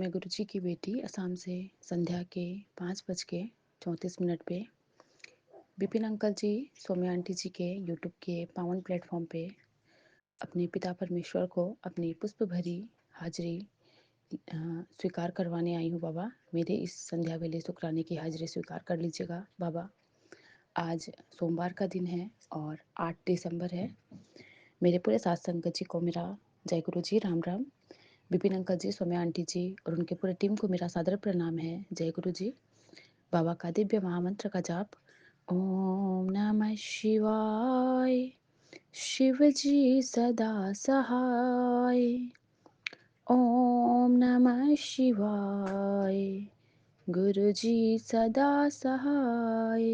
मैं गुरुजी की बेटी असम से संध्या के 5:34 पे विपिन अंकल जी, सौम्या आंटी जी के यूट्यूब के पावन प्लेटफॉर्म पे अपने पिता परमेश्वर को अपनी पुष्प भरी हाजिरी स्वीकार करवाने आई हूँ। बाबा, मेरे इस संध्या वेले शुक्राने की हाजिरी स्वीकार कर लीजिएगा। बाबा, आज सोमवार का दिन है और 8 दिसंबर है। मेरे पूरे साथ संगत जी को मेरा जय गुरु जी, राम राम। विपिन अंकल जी, सौम्या आंटी जी और उनके पूरे टीम को मेरा सादर प्रणाम है। जय गुरु जी। बाबा का दिव्य महामंत्र का जाप। ओम नमः शिवाय, शिव जी सदा सहाय। ओम नमः शिवाय, गुरु जी सदा सहाय।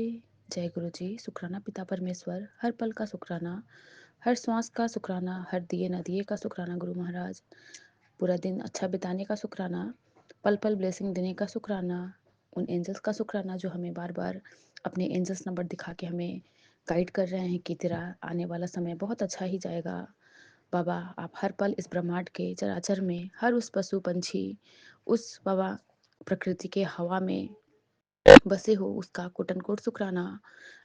जय गुरु जी। शुक्राना पिता परमेश्वर, हर पल का शुक्राना, हर श्वास का शुक्राना, हर दिए न दिए का शुक्राना गुरु महाराज। पूरा दिन अच्छा बिताने का शुक्राना, पल पल ब्लेसिंग देने का शुक्राना, उन एंजल्स का शुक्राना जो हमें बार बार अपने एंजल्स नंबर दिखा के हमें गाइड कर रहे हैं कि तेरा आने वाला समय बहुत अच्छा ही जाएगा। बाबा, आप हर पल इस ब्रह्मांड के चराचर में, हर उस पशु पंछी, उस बाबा प्रकृति के हवा में बसे हो, उसका कोट एंड कोट शुक्राना।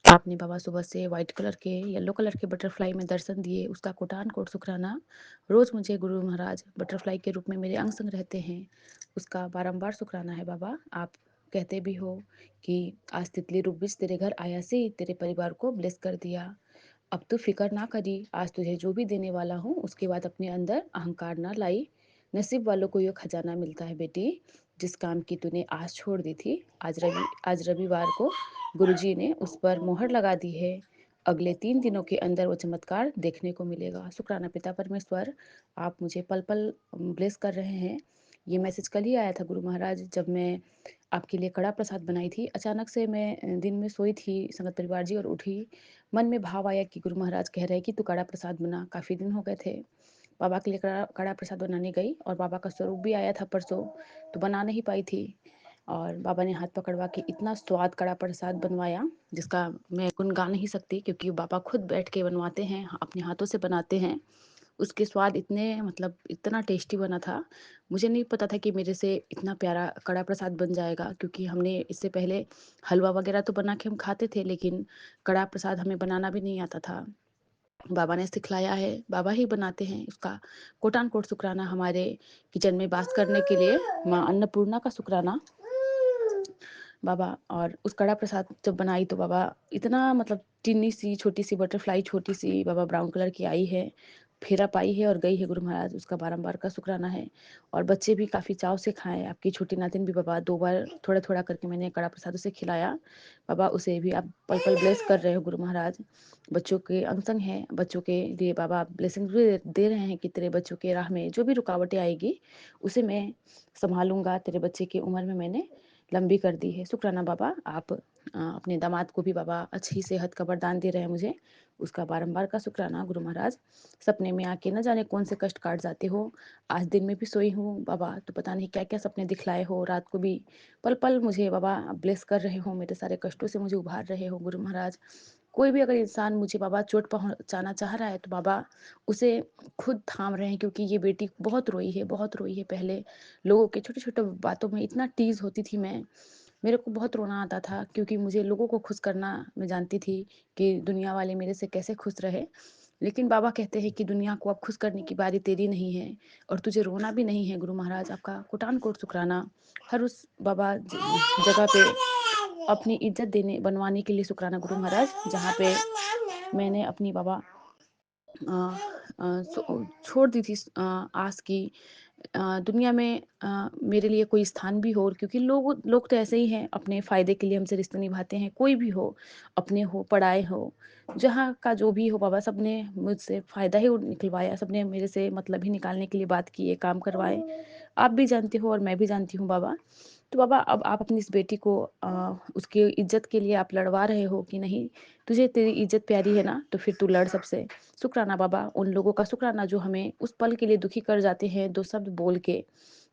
आपने बाबा सुबह से व्हाइट कलर के, येलो कलर के बटरफ्लाई में दर्शन दिए, उसका कोटान कोट शुक्राना। रोज मुझे गुरु महाराज बटरफ्लाई के रूप में मेरे अंग संग रहते हैं, उसका बारंबार शुक्राना है। बाबा, आप कहते भी हो कि आज तितली रूप बीच तेरे घर आया से तेरे परिवार को ब्लेस कर दिया। अब तू फिक्र ना करी, आज तुझे जो भी देने वाला हूँ उसके बाद अपने अंदर अहंकार ना लाई। नसीब वालों को ये खजाना मिलता है बेटी, जिस काम की तूने आज छोड़ दी थी। आज रविवार को गुरुजी ने उस पर मोहर लगा दी है। अगले 3 दिनों के अंदर वो चमत्कार देखने को मिलेगा। शुक्राना पिता परमेश्वर, आप मुझे पल पल ब्लेस कर रहे हैं। ये मैसेज कल ही आया था गुरु महाराज, जब मैं आपके लिए कड़ा प्रसाद बनाई थी। अचानक से मैं दिन में सोई थी संगत परिवार जी और उठी, मन में भाव आया कि गुरु महाराज कह रहे हैं कि तू कड़ा प्रसाद बना। काफ़ी दिन हो गए थे बाबा के लिए कड़ा कड़ा प्रसाद बनाने गई, और बाबा का स्वरूप भी आया था परसों, तो बना नहीं पाई थी। और बाबा ने हाथ पकड़वा के इतना स्वाद कड़ा प्रसाद बनवाया जिसका मैं गुण गा नहीं सकती, क्योंकि बाबा खुद बैठ के बनवाते हैं, अपने हाथों से बनाते हैं। उसके स्वाद इतने मतलब इतना टेस्टी बना था। मुझे नहीं पता था कि मेरे से इतना प्यारा कड़ा प्रसाद बन जाएगा, क्योंकि हमने इससे पहले हलवा वगैरह तो बना के हम खाते थे, लेकिन कड़ा प्रसाद हमें बनाना भी नहीं आता था। बाबा ने सिखलाया है, बाबा ही बनाते हैं। उसका कोटान कोट शुक्राना। हमारे किचन में वास करने के लिए माँ अन्नपूर्णा का शुक्राना बाबा। और उस कड़ा प्रसाद जब बनाई तो बाबा इतना मतलब टिन्नी सी छोटी सी बटरफ्लाई, छोटी सी बाबा ब्राउन कलर की आई है, फेरा पाई है और गई है गुरु महाराज। उसका बारंबार का शुक्राना है। और बच्चे भी काफ़ी चाव से खाएं। आपकी छोटी नातिन भी बाबा 2 बार थोड़ा थोड़ा करके मैंने कड़ा प्रसाद उसे खिलाया। बाबा, उसे भी आप पल पल ब्लेस कर रहे हो गुरु महाराज। बच्चों के अंग संग हैं, बच्चों के लिए बाबा ब्लेसिंग भी दे रहे हैं कि तेरे बच्चों के राह में जो भी रुकावटें आएगी उसे मैं संभालूंगा। तेरे बच्चे की उम्र में मैंने लंबी कर दी है। शुक्राना बाबा। आप अपने दामाद को भी बाबा अच्छी सेहत का वरदान दे रहे हैं मुझे, उसका बारंबार का शुक्राना गुरु महाराज। सपने में आके न जाने कौन से कष्ट काट जाते हो। आज दिन में भी सोई हूँ बाबा, तो पता नहीं क्या क्या सपने दिखलाए हो। रात को भी पल पल मुझे बाबा ब्लेस कर रहे हो, मेरे सारे कष्टों से मुझे उभार रहे हो गुरु महाराज। कोई भी अगर इंसान मुझे बाबा चोट पहुंचाना चाह रहा है तो बाबा उसे खुद थाम रहे हैं, क्योंकि ये बेटी बहुत रोई है, बहुत रोई है। पहले लोगों के छोटे छोटे बातों में इतना टीज होती थी मैं, मेरे को बहुत रोना आता था, क्योंकि मुझे लोगों को खुश करना, मैं जानती थी कि दुनिया वाले मेरे से कैसे खुश रहे। लेकिन बाबा कहते हैं कि दुनिया को अब खुश करने की बारी तेरी नहीं है और तुझे रोना भी नहीं है गुरु महाराज। आपका कोटान कोट शुक्राना। हर उस बाबा जगह पे अपनी इज्जत देने बनवाने के लिए शुक्राना गुरु महाराज, जहाँ पे मैंने अपनी बाबा छोड़ दी थी आस की दुनिया में मेरे लिए कोई स्थान भी हो। क्योंकि लोग तो ऐसे ही हैं, अपने फ़ायदे के लिए हमसे रिश्ते निभाते हैं। कोई भी हो, अपने हो पराए हो, जहाँ का जो भी हो बाबा, सब ने मुझसे फ़ायदा ही निकलवाया। सब ने मेरे से मतलब ही निकालने के लिए बात की, ये काम करवाए। आप भी जानते हो और मैं भी जानती हूँ बाबा। तो बाबा, अब आप अपनी इस बेटी को उसकी इज्जत के लिए आप लड़वा रहे हो कि नहीं, तुझे तेरी इज्जत प्यारी है ना, तो फिर तू लड़ सबसे। शुक्राना बाबा। उन लोगों का शुक्राना जो हमें उस पल के लिए दुखी कर जाते हैं 2 शब्द बोल के।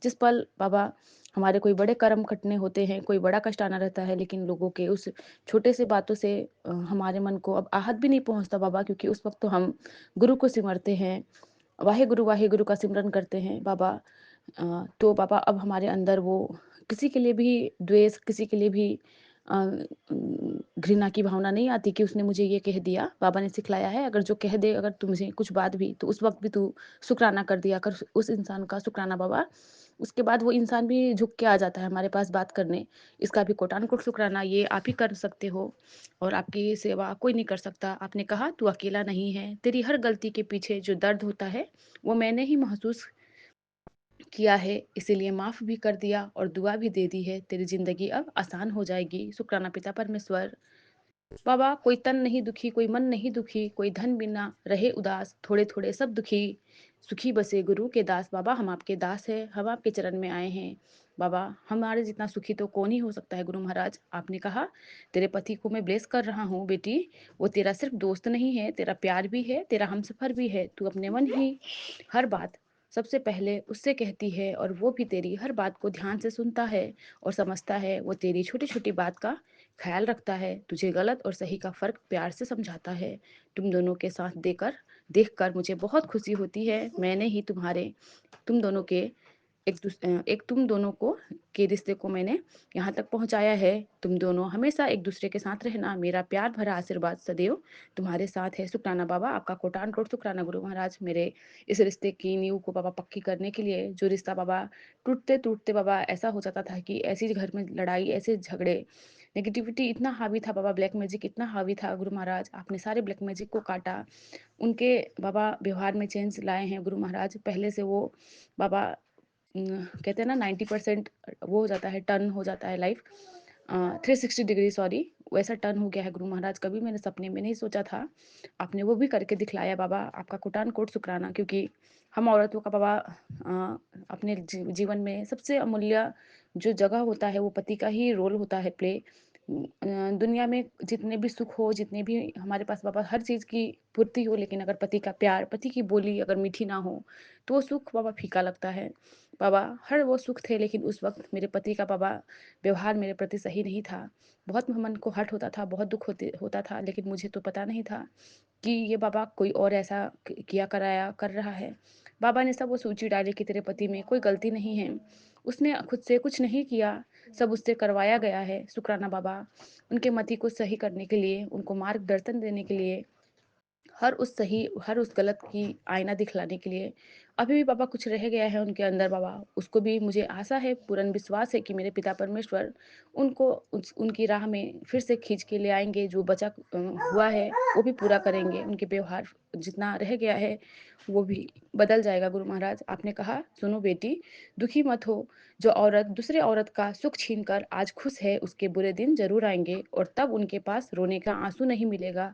जिस पल बाबा हमारे कोई बड़े कर्म खटने होते हैं, कोई बड़ा कष्ट आना रहता है, लेकिन लोगों के उस छोटे से बातों से हमारे मन को अब आहत भी नहीं पहुंचता बाबा, क्योंकि उस वक्त तो हम गुरु को सिमरते हैं, वाहे गुरु का सिमरन करते हैं बाबा। तो पापा अब हमारे अंदर वो किसी के लिए भी द्वेष, किसी के लिए भी घृणा की भावना नहीं आती कि उसने मुझे ये कह दिया। बाबा ने सिखलाया है, अगर जो कह दे अगर तुमसे कुछ बात भी, तो उस वक़्त भी तू शुक्राना कर दिया कर उस इंसान का शुक्राना बाबा। उसके बाद वो इंसान भी झुक के आ जाता है हमारे पास बात करने। इसका भी कोटान-कोट शुक्राना ये आप ही कर सकते हो और आपकी सेवा कोई नहीं कर सकता। आपने कहा तू अकेला नहीं है, तेरी हर गलती के पीछे जो दर्द होता है, वो मैंने ही महसूस किया है, इसीलिए माफ़ भी कर दिया और दुआ भी दे दी है। तेरी ज़िंदगी अब आसान हो जाएगी। शुक्राना पिता परमेश्वर। बाबा, कोई तन नहीं दुखी, कोई मन नहीं दुखी, कोई धन बिना रहे उदास, थोड़े-थोड़े सब दुखी, सुखी बसे गुरु के दास। बाबा, हम आपके दास हैं, हम आपके चरण में आए हैं। बाबा, हमारे जितना सुखी तो कौन ही हो सकता है गुरु महाराज। आपने कहा, तेरे पति को मैं ब्लेस कर रहा हूँ बेटी, वो तेरा सिर्फ़ दोस्त नहीं है, तेरा प्यार भी है, तेरा हमसफ़र भी है। तू अपने मन ही हर बात सबसे पहले उससे कहती है और वो भी तेरी हर बात को ध्यान से सुनता है और समझता है। वो तेरी छोटी-छोटी बात का ख़्याल रखता है, तुझे गलत और सही का फ़र्क प्यार से समझाता है। तुम दोनों के साथ देखकर मुझे बहुत खुशी होती है। मैंने ही तुम दोनों के एक तुम दोनों को के रिश्ते को मैंने यहाँ तक पहुँचाया है। तुम दोनों हमेशा एक-दूसरे के साथ रहना। मेरा प्यार भरा आशीर्वाद सदैव तुम्हारे साथ है। शुक्राना बाबा, आपका कोटान-कोट शुक्राना गुरु महाराज। मेरे इस रिश्ते की नींव को बाबा पक्की करने के लिए, जो रिश्ता बाबा टूटते-टूटते बाबा ऐसा हो जाता था कि ऐसी घर में लड़ाई, ऐसे झगड़े, नेगेटिविटी इतना हावी था बाबा, ब्लैक मैजिक इतना हावी था गुरु महाराज। आपने सारे ब्लैक मैजिक को काटा। उनके बाबा व्यवहार में चेंज लाए हैं गुरु महाराज। पहले से वो बाबा कहते हैं ना 90% वो हो जाता है, टर्न हो जाता है लाइफ 360 डिग्री, सॉरी, वैसा टर्न हो गया है गुरु महाराज। कभी मैंने सपने में नहीं सोचा था, आपने वो भी करके दिखलाया बाबा। आपका कोटान कोट शुक्राना, क्योंकि हम औरतों का बाबा अपने जीवन में सबसे अमूल्य जो जगह होता है वो पति का ही रोल होता है प्ले। दुनिया में जितने भी सुख हो, जितने भी हमारे पास बाबा हर चीज़ की पूर्ति हो, लेकिन अगर पति का प्यार, पति की बोली अगर मीठी ना हो, तो वो सुख बाबा फीका लगता है। बाबा, हर वो सुख थे, लेकिन उस वक़्त मेरे पति का बाबा व्यवहार मेरे प्रति सही नहीं था। बहुत मन को हर्ट होता था, बहुत दुःख होता था, लेकिन मुझे तो पता नहीं था कि ये बाबा कोई और ऐसा कर रहा है। बाबा ने सब वो सूची डाली कि तेरे पति में कोई गलती नहीं है। उसने खुद से कुछ नहीं किया, सब उससे करवाया गया है। शुक्राना बाबा, उनके मति को सही करने के लिए, उनको मार्गदर्शन देने के लिए, हर उस गलत की आईना दिखलाने के लिए। अभी भी बाबा कुछ रह गया है उनके अंदर बाबा, उसको भी मुझे आशा है, पूर्ण विश्वास है कि मेरे पिता परमेश्वर उनको उनकी राह में फिर से खींच के ले आएँगे। जो बचा हुआ है वो भी पूरा करेंगे। उनके व्यवहार जितना रह गया है वो भी बदल जाएगा गुरु महाराज। आपने कहा, सुनो बेटी, दुखी मत हो। जो औरत दूसरे औरत का सुख छीन कर आज खुश है, उसके बुरे दिन ज़रूर आएँगे और तब उनके पास रोने का आँसू नहीं मिलेगा।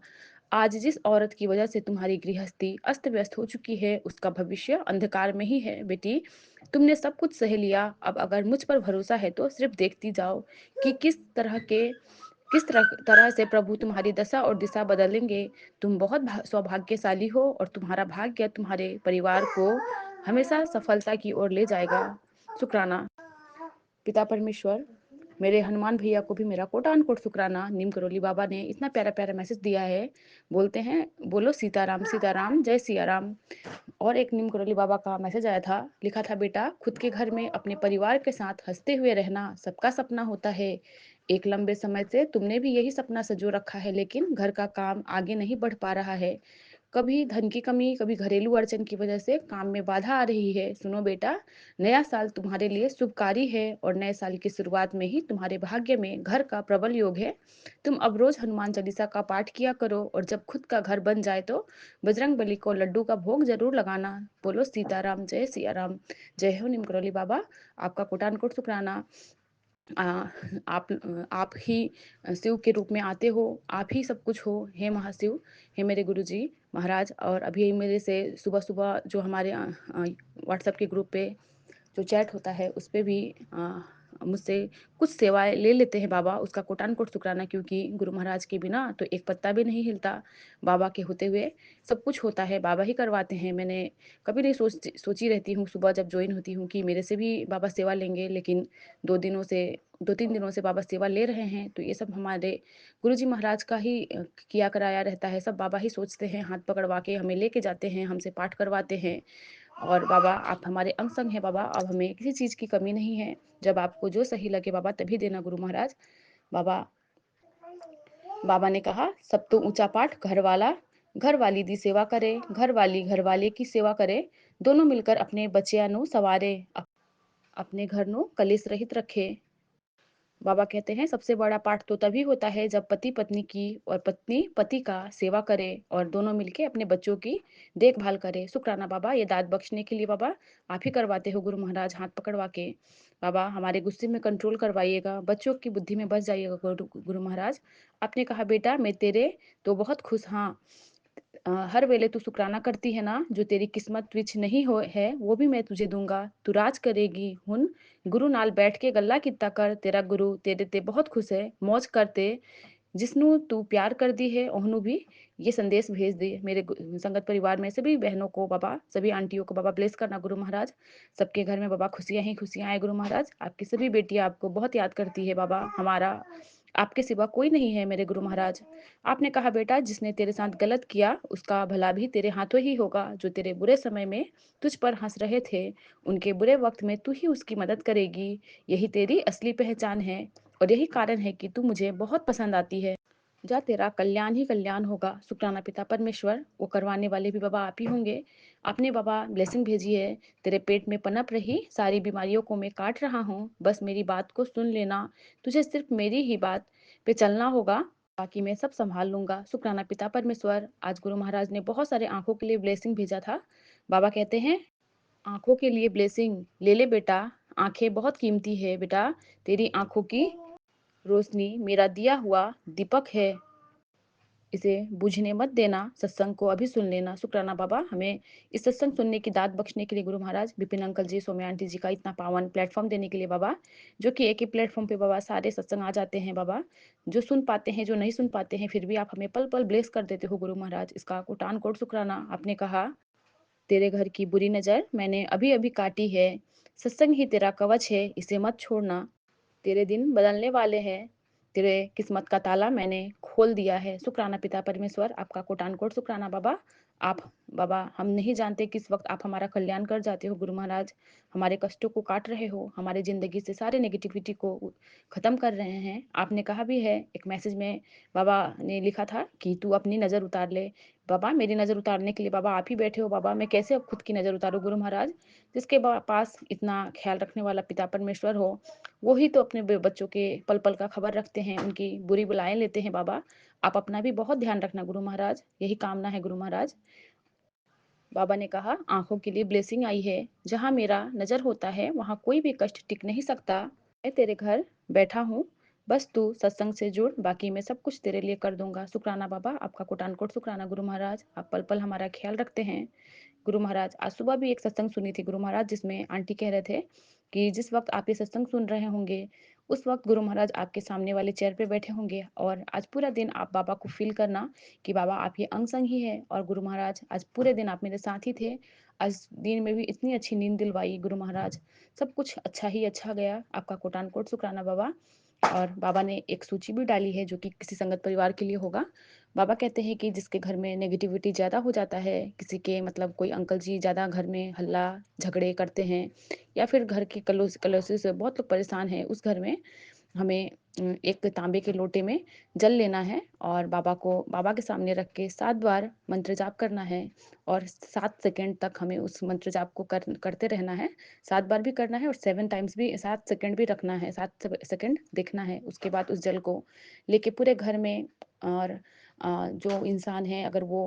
आज जिस औरत की वजह से तुम्हारी गृहस्थी अस्त-व्यस्त हो चुकी है, उसका भविष्य अंधकार में ही है। बेटी, तुमने सब कुछ सह लिया, अब अगर मुझ पर भरोसा है तो सिर्फ़ देखती जाओ कि किस तरह से प्रभु तुम्हारी दशा और दिशा बदलेंगे। तुम बहुत सौभाग्यशाली हो और तुम्हारा भाग्य तुम्हारे परिवार को हमेशा सफलता की ओर ले जाएगा। शुक्राना पिता परमेश्वर। मेरे हनुमान भैया को भी मेरा कोटान-कोट शुक्राना। नीम करोली बाबा ने इतना प्यारा-प्यारा मैसेज दिया है। बोलते हैं, बोलो सीताराम, सीताराम, जय सिया राम। और एक नीम करोली बाबा का मैसेज आया था, लिखा था, बेटा, खुद के घर में अपने परिवार के साथ हँसते हुए रहना सबका सपना होता है। एक लंबे समय से तुमने भी यही सपना सँजो रखा है, लेकिन घर का काम आगे नहीं बढ़ पा रहा है। कभी धन की कमी, कभी घरेलू अड़चन की वजह से काम में बाधा आ रही है। सुनो बेटा, नया साल तुम्हारे लिए शुभकारी है और नए साल की शुरुआत में ही तुम्हारे भाग्य में घर का प्रबल योग है। तुम अब रोज हनुमान चालीसा का पाठ किया करो और जब खुद का घर बन जाए तो बजरंग बली को लड्डू का भोग जरूर लगाना। बोलो सीताराम, जय सिया राम। जय हो निम करौली बाबा। आपका कोटान कोट शुक्राना। आ, आप ही शिव के रूप में आते हो, आप ही सब कुछ हो, हे महाशिव, हे मेरे गुरुजी महाराज। और अभी मेरे से सुबह-सुबह जो हमारे व्हाट्सएप के ग्रुप पे जो चैट होता है उस पे भी मुझसे कुछ सेवाएँ ले लेते हैं बाबा, उसका कोटान-कोट शुक्राना, क्योंकि गुरु महाराज के बिना तो एक पत्ता भी नहीं हिलता। बाबा के होते हुए सब कुछ होता है, बाबा ही करवाते हैं। मैंने कभी नहीं सोची रहती हूँ सुबह जब जॉइन होती हूँ कि मेरे से भी बाबा सेवा लेंगे, लेकिन 2-3 दिनों से बाबा सेवा ले रहे हैं, तो ये सब हमारे गुरुजी महाराज का ही किया कराया रहता है। सब बाबा ही सोचते हैं, हाथ पकड़वा के हमें लेके जाते हैं, हमसे पाठ करवाते हैं। और बाबा आप हमारे अंग संग हैं बाबा, अब हमें किसी चीज़ की कमी नहीं है। जब आपको जो सही लगे बाबा तभी देना गुरु महाराज। बाबा बाबा ने कहा सब तो ऊँचा पाठ घर वाली दी सेवा करे, घर वाली घर वाले की सेवा करे, दोनों मिलकर अपने बच्चिਆਂ ਨੂੰ सवारे, अपने घर ਨੂੰ कलेश रहित रखे। बाबा कहते हैं सबसे बड़ा पाठ तो तभी होता है जब पति पत्नी की और पत्नी पति का सेवा करे और दोनों मिलके अपने बच्चों की देखभाल करे। शुक्राना बाबा, ये दाद बख्शने के लिए बाबा आप ही करवाते हो गुरु महाराज, हाथ पकड़वा के। बाबा हमारे गुस्से में कंट्रोल करवाइएगा, बच्चों की बुद्धि में बस जाइएगा गुरु गुरु महाराज। आपने कहा बेटा मैं तेरे तो बहुत खुश, हाँ हर वेले तू शुक्राना करती है ना, जो तेरी किस्मत विच नहीं हो है वो भी मैं तुझे दूंगा, तू राज करेगी हुन गुरु नाल बैठ के गल्ला कित्ता कर, तेरा गुरु तेरे ते बहुत खुश है, मौज करते जिसनु तू प्यार कर दी है ओहनु भी ये संदेश भेज दे। मेरे संगत परिवार में सभी बहनों को बाबा, सभी आंटियों को बाबा ब्लेस करना गुरु महाराज। सबके घर में बाबा खुशियां ही खुशियां आए गुरु महाराज। आपकी सभी बेटियां आपको बहुत याद करती है बाबा, हमारा आपके सिवा कोई नहीं है मेरे गुरु महाराज। आपने कहा बेटा जिसने तेरे साथ गलत किया उसका भला भी तेरे हाथों ही होगा, जो तेरे बुरे समय में तुझ पर हंस रहे थे उनके बुरे वक्त में तू ही उसकी मदद करेगी। यही तेरी असली पहचान है और यही कारण है कि तू मुझे बहुत पसंद आती है। जा तेरा कल्याण ही कल्याण होगा। शुक्राना पिता परमेश्वर, वो करवाने वाले भी बाबा आप ही होंगे। आपने बाबा ब्लेसिंग भेजी है, तेरे पेट में पनप रही सारी बीमारियों को मैं काट रहा हूँ, बस मेरी बात को सुन लेना, तुझे सिर्फ मेरी ही बात पे चलना होगा, बाकी मैं सब संभाल लूंगा। शुक्राना पिता परमेश्वर, आज गुरु महाराज ने बहुत सारे आंखों के लिए ब्लेसिंग भेजा था। बाबा कहते हैं आंखों के लिए ब्लेसिंग ले ले बेटा, आंखें बहुत कीमती है बेटा, तेरी आंखों की रोशनी मेरा दिया हुआ दीपक है, इसे बुझने मत देना, सत्संग को अभी सुन लेना। शुक्राना बाबा, हमें इस सत्संग सुनने की दात बख्शने के लिए गुरु महाराज, विपिन अंकल जी, सौम्या आंटी जी का इतना पावन प्लेटफॉर्म देने के लिए बाबा, जो कि एक ही प्लेटफॉर्म पे बाबा सारे सत्संग आ जाते हैं बाबा, जो सुन पाते हैं जो नहीं सुन पाते हैं फिर भी आप हमें पल पल ब्लेस कर देते हो गुरु महाराज, इसका कोटान कोट शुक्राना। आपने कहा तेरे घर की बुरी नजर मैंने अभी अभी काटी है, सत्संग ही तेरा कवच है, इसे मत छोड़ना, तेरे दिन बदलने वाले हैं, तेरे किस्मत का ताला मैंने खोल दिया है। शुक्राना पिता परमेश्वर, आपका कोटान कोट शुक्राना बाबा। आप बाबा हम नहीं जानते किस वक्त आप हमारा कल्याण कर जाते हो गुरु महाराज, हमारे कष्टों को काट रहे हो, हमारे जिंदगी से सारे नेगेटिविटी को खत्म कर रहे हैं। आपने कहा भी है एक मैसेज में, बाबा ने लिखा था कि तू अपनी नज़र उतार ले। बाबा मेरी नज़र उतारने के लिए बाबा आप ही बैठे हो बाबा, मैं कैसे अब खुद की नज़र उतारूं गुरु महाराज। जिसके पास इतना ख्याल रखने वाला पिता परमेश्वर हो, वो ही तो अपने बच्चों के पल पल का खबर रखते हैं, उनकी बुरी बुलाएं लेते हैं बाबा। आप अपना भी बहुत ध्यान रखना गुरु महाराज, यही कामना है गुरु महाराज। बाबा ने कहा आंखों के लिए ब्लेसिंग आई है, जहाँ मेरा नजर होता है वहाँ कोई भी कष्ट टिक नहीं सकता। मैं तेरे घर बैठा हूँ, बस तू सत्संग से जुड़, बाकी मैं सब कुछ तेरे लिए कर दूंगा। शुक्राना बाबा, आपका कोटान कोट शुक्राना गुरु महाराज, आप पल पल हमारा ख्याल रखते हैं गुरु महाराज। आज सुबह भी एक सत्संग सुनी थी गुरु महाराज, जिसमें आंटी कह रहे थे कि जिस वक्त आप ये सत्संग सुन रहे होंगे उस वक्त गुरु महाराज आपके सामने वाले चेयर पे बैठे होंगे, और आज पूरा दिन आप बाबा को फील करना कि बाबा आप ये अंग संग ही है, और गुरु महाराज आज पूरे दिन आप मेरे साथ ही थे। आज दिन में भी इतनी अच्छी नींद दिलवाई गुरु महाराज, सब कुछ अच्छा ही अच्छा गया। आपका कोटान कोट शुक्राना बाबा। और बाबा ने एक सूची भी डाली है जो कि किसी संगत परिवार के लिए होगा। बाबा कहते हैं कि जिसके घर में नेगेटिविटी ज़्यादा हो जाता है, किसी के मतलब कोई अंकल जी ज़्यादा घर में हल्ला झगड़े करते हैं, या फिर घर के कलौसी से बहुत लोग परेशान हैं, उस घर में हमें एक तांबे के लोटे में जल लेना है और बाबा को बाबा के सामने रख के 7 बार मंत्र जाप करना है, और 7 सेकंड तक हमें उस मंत्र जाप को करते रहना है। 7 बार भी करना है और 7 टाइम्स भी 7 सेकंड भी रखना है, 7 सेकंड देखना है। उसके बाद उस जल को लेके पूरे घर में, और जो इंसान है अगर वो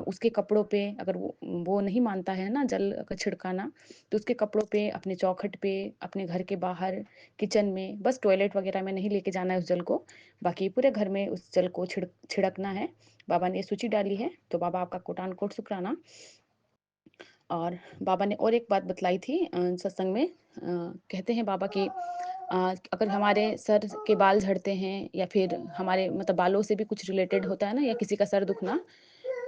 उसके कपड़ों पे अगर वो नहीं मानता है ना जल का छिड़काना, तो उसके कपड़ों पे, अपने चौखट पे, अपने घर के बाहर, किचन में, बस टॉयलेट वगैरह में नहीं लेके जाना है उस जल को, बाकी पूरे घर में उस जल को छिड़कना है। बाबा ने ये सूची डाली है, तो बाबा आपका कोटान कोट शुक्राना। और बाबा ने और एक बात बतलाई थी सत्संग में, कहते हैं बाबा कि अगर हमारे सर के बाल झड़ते हैं या फिर हमारे मतलब बालों से भी कुछ रिलेटेड होता है ना, या किसी का सर दुखना,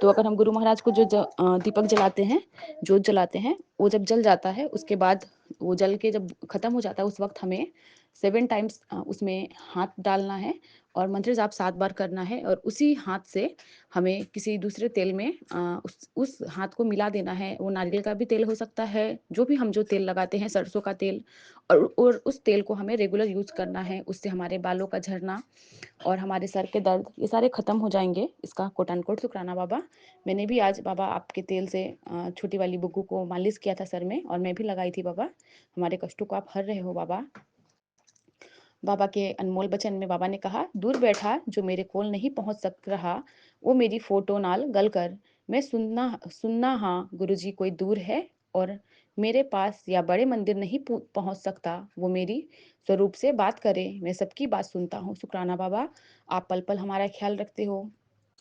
तो अगर हम गुरु महाराज को जो दीपक जलाते हैं, जोत जलाते हैं, वो जब जल जाता है उसके बाद वो जल के जब खत्म हो जाता है उस वक्त हमें 7 टाइम्स उसमें हाथ डालना है, और मंत्र जाप 7 बार करना है और उसी हाथ से हमें किसी दूसरे तेल में उस हाथ को मिला देना है। वो नारियल का भी तेल हो सकता है, जो तेल लगाते हैं, सरसों का तेल, और उस तेल को हमें रेगुलर यूज़ करना है। उससे हमारे बालों का झड़ना और हमारे सर के दर्द ये सारे ख़त्म हो जाएँगे। इसका कोट अनकोट शुक्राना बाबा। मैंने भी आज बाबा आपके तेल से छोटी वाली बुग्गू को मालिश किया था सर में और मैं भी लगाई थी बाबा। हमारे कष्टों को आप हर रहे हो बाबा। बाबा के अनमोल वचन में बाबा ने कहा, दूर बैठा जो मेरे कोल नहीं पहुँच सक रहा, वो मेरी फ़ोटो नाल गल कर। मैं सुनना सुनना हाँ, गुरुजी कोई दूर है और मेरे पास या बड़े मंदिर नहीं पहुँच सकता, वो मेरी स्वरूप से बात करे। मैं सबकी बात सुनता हूँ। शुक्राना बाबा, आप पल-पल हमारा ख़्याल रखते हो।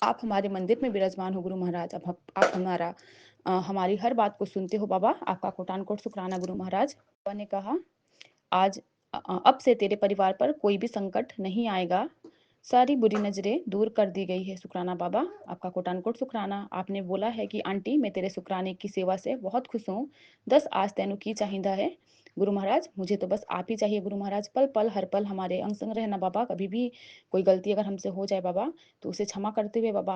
आप हमारे मंदिर में विराजमान हो गुरु महाराज। अब आप हमारी हर बात को सुनते हो बाबा। आपका कोटान-कोट शुक्राना गुरु महाराज। बाबा ने कहा, आज अब से तेरे परिवार पर कोई भी संकट नहीं आएगा। सारी बुरी नज़रें दूर कर दी गई है। शुक्राना बाबा, आपका कोटान-कोट शुक्राना। आपने बोला है कि आंटी मैं तेरे शुक्राने की सेवा से बहुत खुश हूँ। दस आज तैनू की चाहिदा है? गुरु महाराज, मुझे तो बस आप ही चाहिए गुरु महाराज। पल-पल, हर पल हमारे अंग-संग रहना बाबा। कभी भी कोई गलती अगर हमसे हो जाए बाबा, तो उसे क्षमा करते हुए बाबा,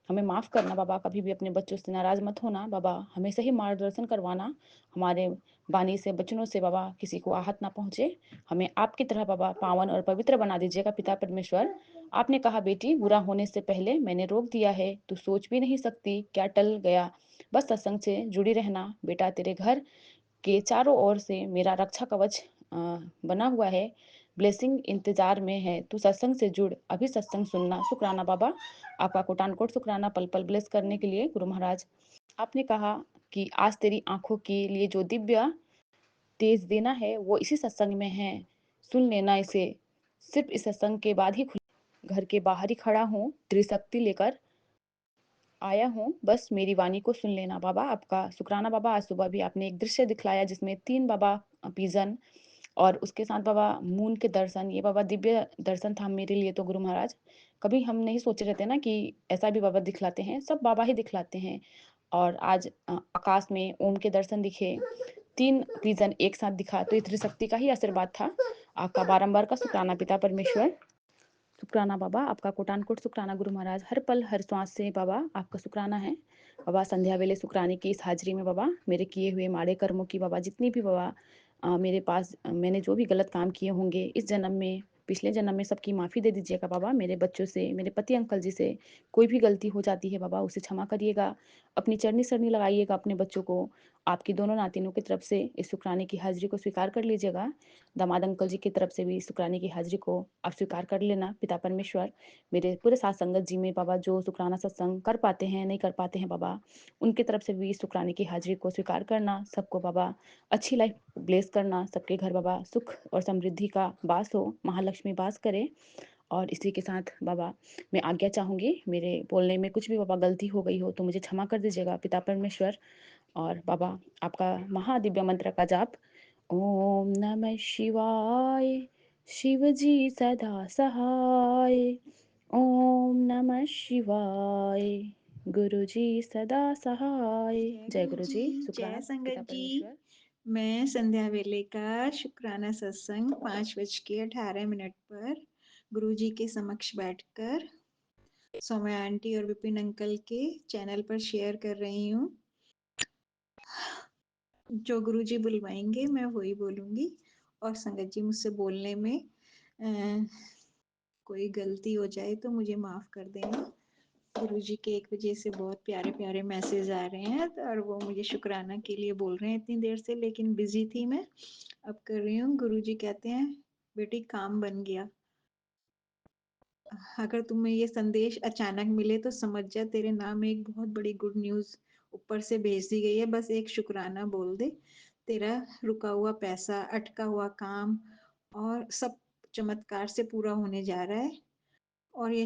हमें माफ़ करना बाबा। कभी भी अपने बच्चों से नाराज़ मत होना बाबा। हमें सही मार्गदर्शन करवाना। हमारे वाणी से, वचनों से बाबा किसी को आहत ना पहुँचे। हमें आपकी तरह बाबा पावन और पवित्र बना दीजिएगा पिता परमेश्वर। आपने कहा, बेटी बुरा होने से पहले मैंने रोक दिया है, तू सोच भी नहीं सकती क्या टल गया। बस सत्संग से जुड़ी रहना बेटा। तेरे घर के चारों ओर से मेरा रक्षा कवच बना हुआ है। ब्लेसिंग इंतजार में है। तू सत्संग से जुड़, अभी सत्संग सुनना। शुक्राना बाबा, आपका कोटान कोट शुक्राना पल पल ब्लेस करने के लिए गुरु महाराज। आपने कहा कि आज तेरी आंखों के लिए जो दिव्य तेज देना है वो इसी सत्संग में है। सुन लेना इसे। सिर्फ इस सत्संग के बाद ही खुल। घर के बाहर ही खड़ा हूँ, त्रिशक्ति लेकर आया हूँ, बस मेरी वाणी को सुन लेना बाबा। आपका शुक्राना बाबा। आज सुबह भी आपने एक दृश्य दिखलाया जिसमें 3 बाबा पिजन और उसके साथ बाबा मून के दर्शन। ये बाबा दिव्य दर्शन था मेरे लिए तो गुरु महाराज। कभी हम नहीं सोचे रहते ना कि ऐसा भी बाबा दिखलाते हैं। सब बाबा ही दिखलाते हैं। और आज आकाश में ओम के दर्शन दिखे, 3 पिजन एक साथ दिखा, तो ये त्रिशक्ति का ही आशीर्वाद था। आपका बारंबार का शुक्राना पिता परमेश्वर। शुक्राना बाबा, आपका कोटान-कोट शुक्राना गुरु महाराज। हर पल, हर श्वास से बाबा आपका शुक्राना है। बाबा संध्या वेले शुक्राने की इस हाज़िरी में बाबा मेरे किए हुए माड़े कर्मों की बाबा जितनी भी बाबा मेरे पास मैंने जो भी गलत काम किए होंगे इस जन्म में, पिछले जन्म में, सबकी माफ़ी दे दीजिएगा बाबा। मेरे बच्चों से, मेरे पति अंकल जी से कोई भी गलती हो जाती है बाबा उसे क्षमा करिएगा। अपनी चरनी-सरनी लगाइएगा अपने बच्चों को। आपकी दोनों नातिनों की तरफ से इस शुक्राने की हाज़िरी को स्वीकार कर लीजिएगा। दामाद अंकल जी की तरफ से भी शुक्राने की हाज़िरी को आप स्वीकार कर लेना पिता परमेश्वर। मेरे पूरे साथ संगत जी में बाबा जो शुक्राना सत्संग कर पाते हैं, नहीं कर पाते हैं बाबा, उनकी तरफ से भी शुक्राने की हाज़िरी को स्वीकार करना। सबको बाबा अच्छी लाइफ ब्लेस करना। सबके घर बाबा सुख और समृद्धि का वास हो, महालक्ष्मी वास करे। और इसी के साथ बाबा मैं आज्ञा चाहूँगी, मेरे बोलने में कुछ भी बाबा गलती हो गई हो तो मुझे क्षमा कर दीजिएगा पिता परमेश्वर। और बाबा आपका महादिव्य मंत्र का जाप, ओम नमः शिवाय, शिव जी सदा सहाय। ओम नमः शिवाय, गुरु जी सदा सहाय। जय जय गुरु गुरु जी, जी। जय शुक्राना पिता संगत जी। परमेश्वर। मैं संध्या वेले का शुक्राना सत्संग 5:18 पर गुरु जी के समक्ष बैठकर सौम्या आंटी और विपिन अंकल के चैनल पर शेयर कर रही हूँ। जो गुरु जी बुलवाएंगे मैं वही बोलूंगी। और संगत जी मुझसे बोलने में कोई गलती हो जाए तो मुझे माफ कर देना। गुरुजी के 1 बजे से बहुत प्यारे-प्यारे मैसेज आ रहे हैं और वो मुझे शुक्राना के लिए बोल रहे हैं इतनी देर से, लेकिन बिज़ी थी मैं, अब कर रही हूँ। गुरुजी कहते हैं, "बेटी काम बन गया। अगर तुम्हें ये संदेश अचानक मिले तो समझ जा तेरे नाम एक बहुत बड़ी गुड न्यूज़ ऊपर से भेज दी गई है। बस एक शुक्राना बोल दे। तेरा रुका हुआ पैसा, अटका हुआ काम और सब चमत्कार से पूरा होने जा रहा है।" और ये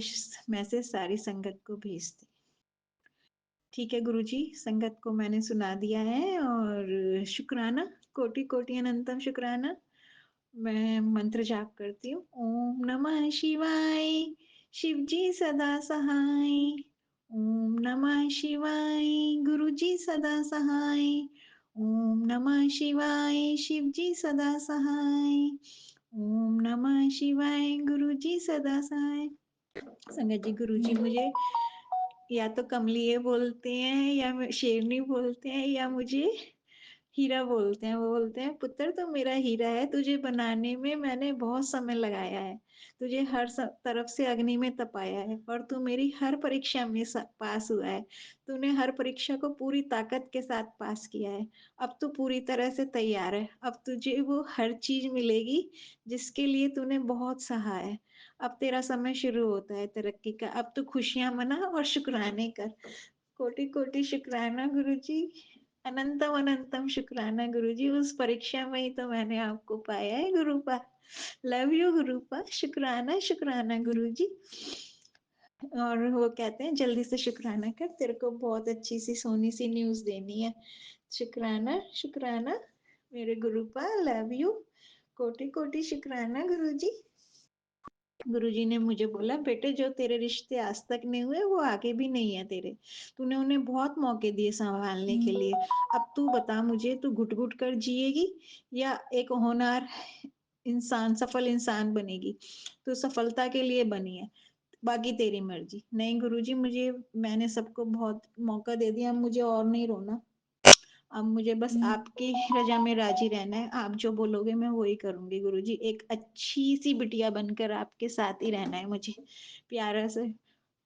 मैसेज सारी संगत को भेज दे। ठीक है गुरुजी, संगत को मैंने सुना दिया है और शुक्राना, कोटि कोटि अनंतम शुक्राना। मैं मंत्र जाप करती हूँ। ओम नमः शिवाय, शिव जी सदा सहाय। ओम नमः शिवाय, गुरु जी सदा सहाय। ओम नमः शिवाय, शिव जी सदा सहाय। ओम नमः शिवाय गुरुजी सदा सहाय। संगत जी, गुरुजी मुझे या तो कमलिए बोलते हैं या शेरनी बोलते हैं या मुझे हीरा बोलते हैं। वो बोलते हैं, पुत्र तो मेरा हीरा है, तुझे बनाने में मैंने बहुत समय लगाया है, तुझे हर तरफ से अग्नि में तपाया है और तू मेरी हर परीक्षा में पास हुआ है। तूने हर परीक्षा को पूरी ताकत के साथ पास किया है। अब तू पूरी तरह से तैयार है। अब तुझे वो हर चीज मिलेगी जिसके लिए तूने बहुत सहा है। अब तेरा समय शुरू होता है तरक्की का। अब तू खुशियां मना और शुक्राने कर। कोटि कोटि शुक्राना गुरुजी। अनंतम अनंतम शुक्राना गुरुजी। उस परीक्षा में ही तो मैंने आपको पाया है गुरुपा। Love you गुरुपा। शुक्राना शुक्राना गुरुजी। और वो कहते हैं, जल्दी से शुक्राना कर, तेरे को बहुत अच्छी सी सोनी सी न्यूज देनी है। शुक्राना शुक्राना मेरे गुरुपा। Love you. कोटि कोटि शुक्राना गुरुजी। गुरुजी ने मुझे बोला, बेटे जो तेरे रिश्ते आज तक नहीं हुए वो आगे भी नहीं है तेरे। तूने उन्हें बहुत मौके दिए संभालने के लिए। अब तू बता मुझे, तू घुट घुट कर जिएगी या एक होनहार इंसान, सफल इंसान बनेगी। तू सफलता के लिए बनी है, बाकी तेरी मर्जी। नहीं गुरुजी, मुझे मैंने सबको बहुत मौका दे दिया, अब मुझे और नहीं रोना। अब मुझे बस आपकी रजा में राजी रहना है। आप जो बोलोगे मैं वही करूंगी गुरुजी। एक अच्छी सी बिटिया बनकर आपके साथ ही रहना है मुझे। प्यारा से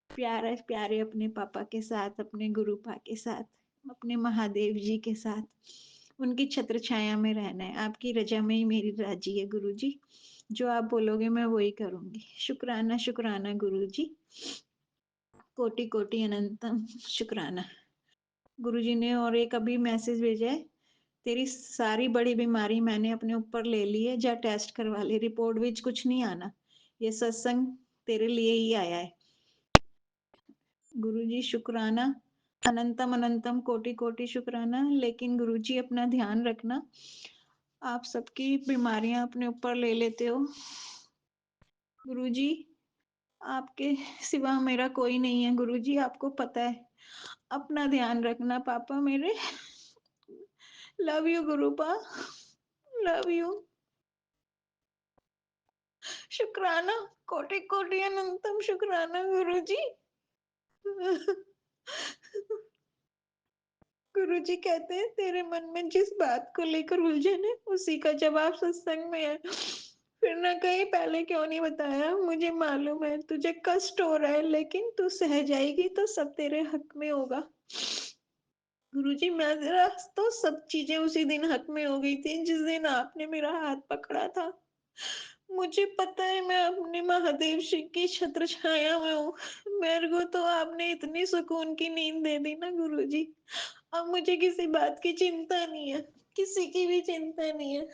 प्यारे प्यारे अपने पापा के साथ, अपने गुरुपा के साथ, अपने महादेव जी के साथ उनकी छत्र छाया में रहना है। आपकी रजा में ही मेरी राजी है गुरुजी। जो आप बोलोगे मैं वही करूंगी। शुक्राना शुक्राना गुरुजी। कोटि कोटि अनंतम शुक्राना। गुरुजी ने और एक अभी मैसेज भेजा है, तेरी सारी बड़ी बीमारी मैंने अपने ऊपर ले ली है, जा टेस्ट करवा ले, रिपोर्ट विच कुछ नहीं आना। ये सत्संग तेरे लिए ही आया है। गुरुजी शुक्राना। अनंतम अनंतम कोटि कोटि शुक्राना। लेकिन गुरुजी अपना ध्यान रखना, आप सबकी बीमारियां अपने ऊपर ले लेते हो। गुरुजी आपके सिवा मेरा कोई नहीं है गुरुजी, आपको पता है। अपना ध्यान रखना पापा मेरे। Love you गुरुपा। Love you. शुक्राना। कोटि कोटि अनंतम शुक्राना गुरुजी। गुरुजी कहते हैं, तेरे मन में जिस बात को लेकर उलझन है उसी का जवाब सत्संग में है। फिर ना कहीं पहले क्यों नहीं बताया। मुझे मालूम है तुझे कष्ट हो रहा है, लेकिन तू सह जाएगी तो सब तेरे हक में होगा। गुरुजी मेरा तो सब चीजें उसी दिन हक में हो गई थी जिस दिन आपने मेरा हाथ पकड़ा था। मुझे पता है मैं अपने महादेव शिव की छत्र छाया में हूँ। मेरे को तो आपने इतनी सुकून की नींद दे दी ना गुरुजी। अब मुझे किसी बात की चिंता नहीं है, किसी की भी चिंता नहीं है,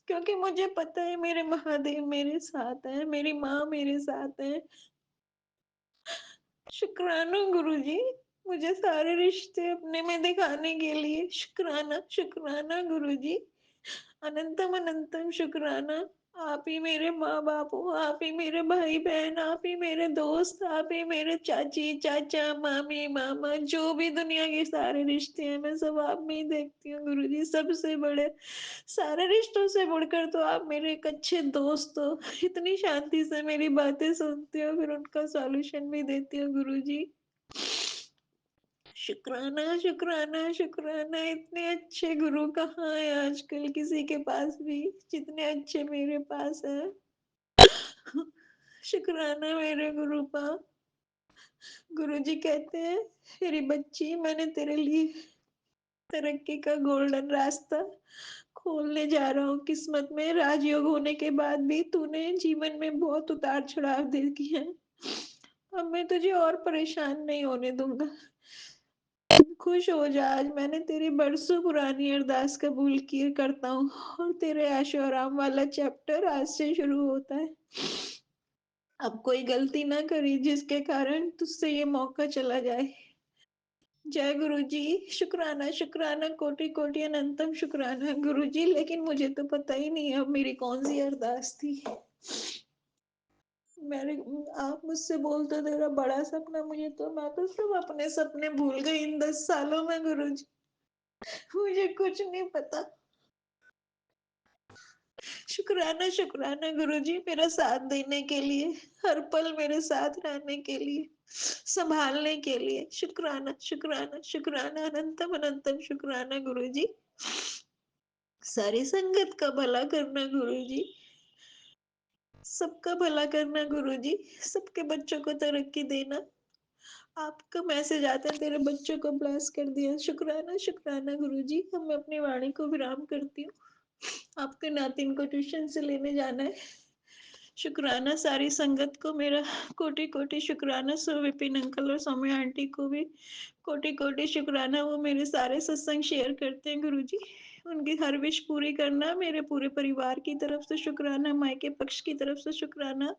क्योंकि मुझे पता है मेरे महादेव मेरे साथ है, मेरी माँ मेरे साथ है। शुक्राना गुरुजी, मुझे सारे रिश्ते अपने में दिखाने के लिए। शुक्राना शुक्राना गुरुजी। अनंतम अनंतम शुक्राना। आप ही मेरे माँ बाप हो, आप ही मेरे भाई बहन, आप ही मेरे दोस्त, आप ही मेरे चाची चाचा मामी मामा, जो भी दुनिया के सारे रिश्ते हैं मैं सब आप में ही देखती हूँ गुरुजी। सबसे बड़े सारे रिश्तों से बढ़कर तो आप मेरे एक अच्छे दोस्त हो। इतनी शांति से मेरी बातें सुनते हो, फिर उनका सॉल्यूशन भी देती हो गुरुजी। शुक्राना शुक्राना शुक्राना। इतने अच्छे गुरु कहाँ है आजकल किसी के पास भी, जितने अच्छे मेरे पास है। शुक्राना मेरे गुरु पा। गुरुजी कहते हैं, मेरी बच्ची मैंने तेरे लिए तरक्की का गोल्डन रास्ता खोलने जा रहा हूँ। किस्मत में राजयोग होने के बाद भी तूने जीवन में बहुत उतार चढ़ाव देखी है। अब मैं तुझे और परेशान नहीं होने दूंगा। खुश हो जा, आज मैंने तेरी बरसों पुरानी अरदास कबूल की करता हूँ और तेरे ऐशो आराम वाला चैप्टर आज से शुरू होता है। अब कोई गलती ना करी जिसके कारण तुझसे ये मौका चला जाए। जय गुरु जी। शुक्राना शुक्राना कोटि कोटि अनंतम शुक्राना गुरु जी। लेकिन मुझे तो पता ही नहीं है अब मेरी कौन सी अरदास थी। मेरे आप मुझसे बोलते तेरा बड़ा सपना, मुझे तो मैं तो सब अपने सपने भूल गई इन 10 सालों में गुरु जी। मुझे कुछ नहीं पता। शुक्राना शुक्राना गुरुजी, मेरा साथ देने के लिए, हर पल मेरे साथ रहने के लिए, संभालने के लिए। शुक्राना शुक्राना शुक्राना, अनंतम अनंतम शुक्राना गुरुजी। सारी संगत का भला करना गुरुजी, सबका भला करना गुरुजी, सबके बच्चों को तरक्की देना। आपका मैसेज आता है, तेरे बच्चों को ब्लेस कर दिया। शुक्राना शुक्राना गुरुजी। अब मैं अपनी वाणी को विराम करती हूँ, आपके नातिन को ट्यूशन से लेने जाना है। शुक्राना सारी संगत को मेरा कोटि कोटि शुक्राना। सो विपिन अंकल और सौम्या आंटी को भी कोटि कोटि शुक्राना। वो मेरे सारे सत्संग शेयर करते हैं गुरुजी, उनकी हर विश पूरी करना। मेरे पूरे परिवार की तरफ से शुक्राना, मायके पक्ष की तरफ से शुक्राना,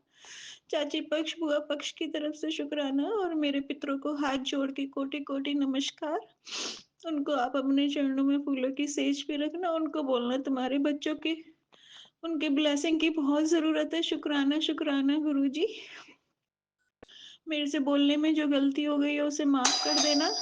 चाची पक्ष बुआ पक्ष की तरफ से शुक्राना, और मेरे पितरों को हाथ जोड़ के कोटि कोटि नमस्कार। उनको आप अपने चरणों में फूलों की सेज पे रखना, उनको बोलना तुम्हारे बच्चों की, उनके ब्लेसिंग की बहुत ज़रूरत है। शुक्राना शुक्राना गुरुजी। मेरे से बोलने में जो गलती हो गई है उसे माफ़ कर देना।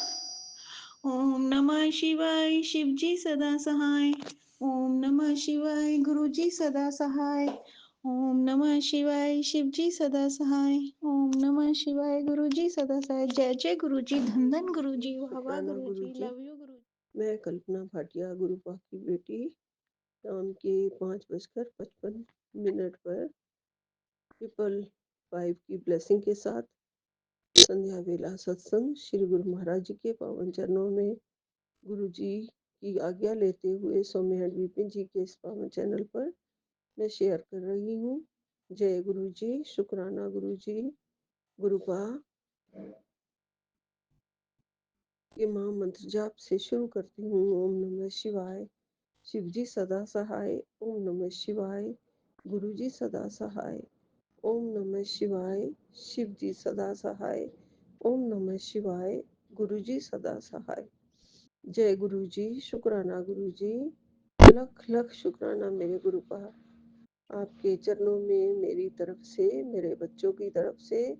ओम नमः शिवाय, शिवजी सदा सहाय। ओम नमः शिवाय, गुरुजी सदा सहाय। ओम नमः शिवाय, शिवजी सदा सहाय। ओम नमः शिवाय, गुरुजी सदा सहाय। जय जय गुरुजी, धन धन गुरुजी, वाह वाह शुक्राना गुरुजी, गुरुजी। लव यू गुरुजी। मैं कल्पना भाटिया, गुरुपा की बेटी, शाम के 5:55 पर 555 की ब्लेसिंग के साथ संध्या वेला सत्संग श्री गुरु महाराज जी के पावन चरणों में गुरु जी की आज्ञा लेते हुए सौम्या विपिन जी के इस पावन चैनल पर मैं शेयर कर रही हूँ। जय गुरु जी, शुक्राना गुरु जी। गुरुपा के महामंत्र जाप से शुरू करती हूँ। ओम नमः शिवाय, शिवजी सदा सहाय। ओम नमः शिवाय, गुरुजी सदा सहाय। ओम नमः शिवाय, शिवजी सदा सहाय। ओम नमः शिवाय, गुरुजी सदा सहाय। जय गुरुजी, शुक्राना गुरुजी। लख लख शुक्राना मेरे गुरुपा। आपके चरणों में मेरी तरफ से, मेरे बच्चों की तरफ से,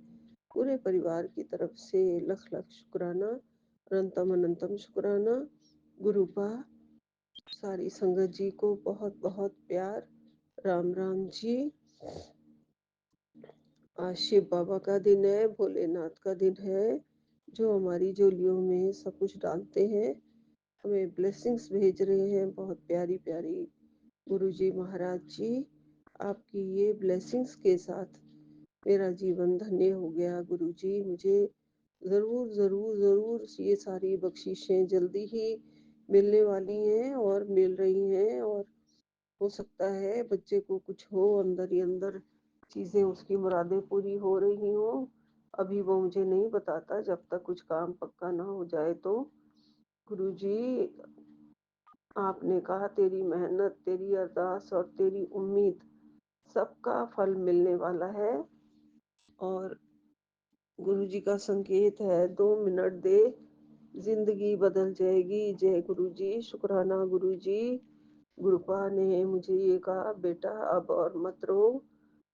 पूरे परिवार की तरफ से लख लख शुक्राना, अनंतम अनंतम शुक्राना। गुरुपा सारी संगत जी को बहुत बहुत प्यार। राम राम जी। आज शिव बाबा का दिन है, भोलेनाथ का दिन है, जो हमारी झोलियों में सब कुछ डालते हैं, हमें ब्लेसिंग्स भेज रहे हैं। बहुत प्यारी प्यारी गुरुजी महाराज जी, आपकी ये ब्लेसिंग्स के साथ मेरा जीवन धन्य हो गया। गुरुजी मुझे ज़रूर ज़रूर ज़रूर ये सारी बख्शिशें जल्दी ही मिलने वाली हैं और मिल रही हैं, और हो सकता है बच्चे को कुछ हो अंदर ही अंदर, चीज़ें उसकी मुरादें पूरी हो रही हों। अभी वो मुझे नहीं बताता जब तक कुछ काम पक्का ना हो जाए। तो गुरुजी आपने कहा तेरी मेहनत, तेरी अरदास और तेरी उम्मीद सबका फल मिलने वाला है। और गुरुजी का संकेत है 2 मिनट दे, जिंदगी बदल जाएगी। जय गुरुजी, शुक्राना गुरुजी। गुरुपा ने मुझे ये कहा, बेटा अब और मत रो,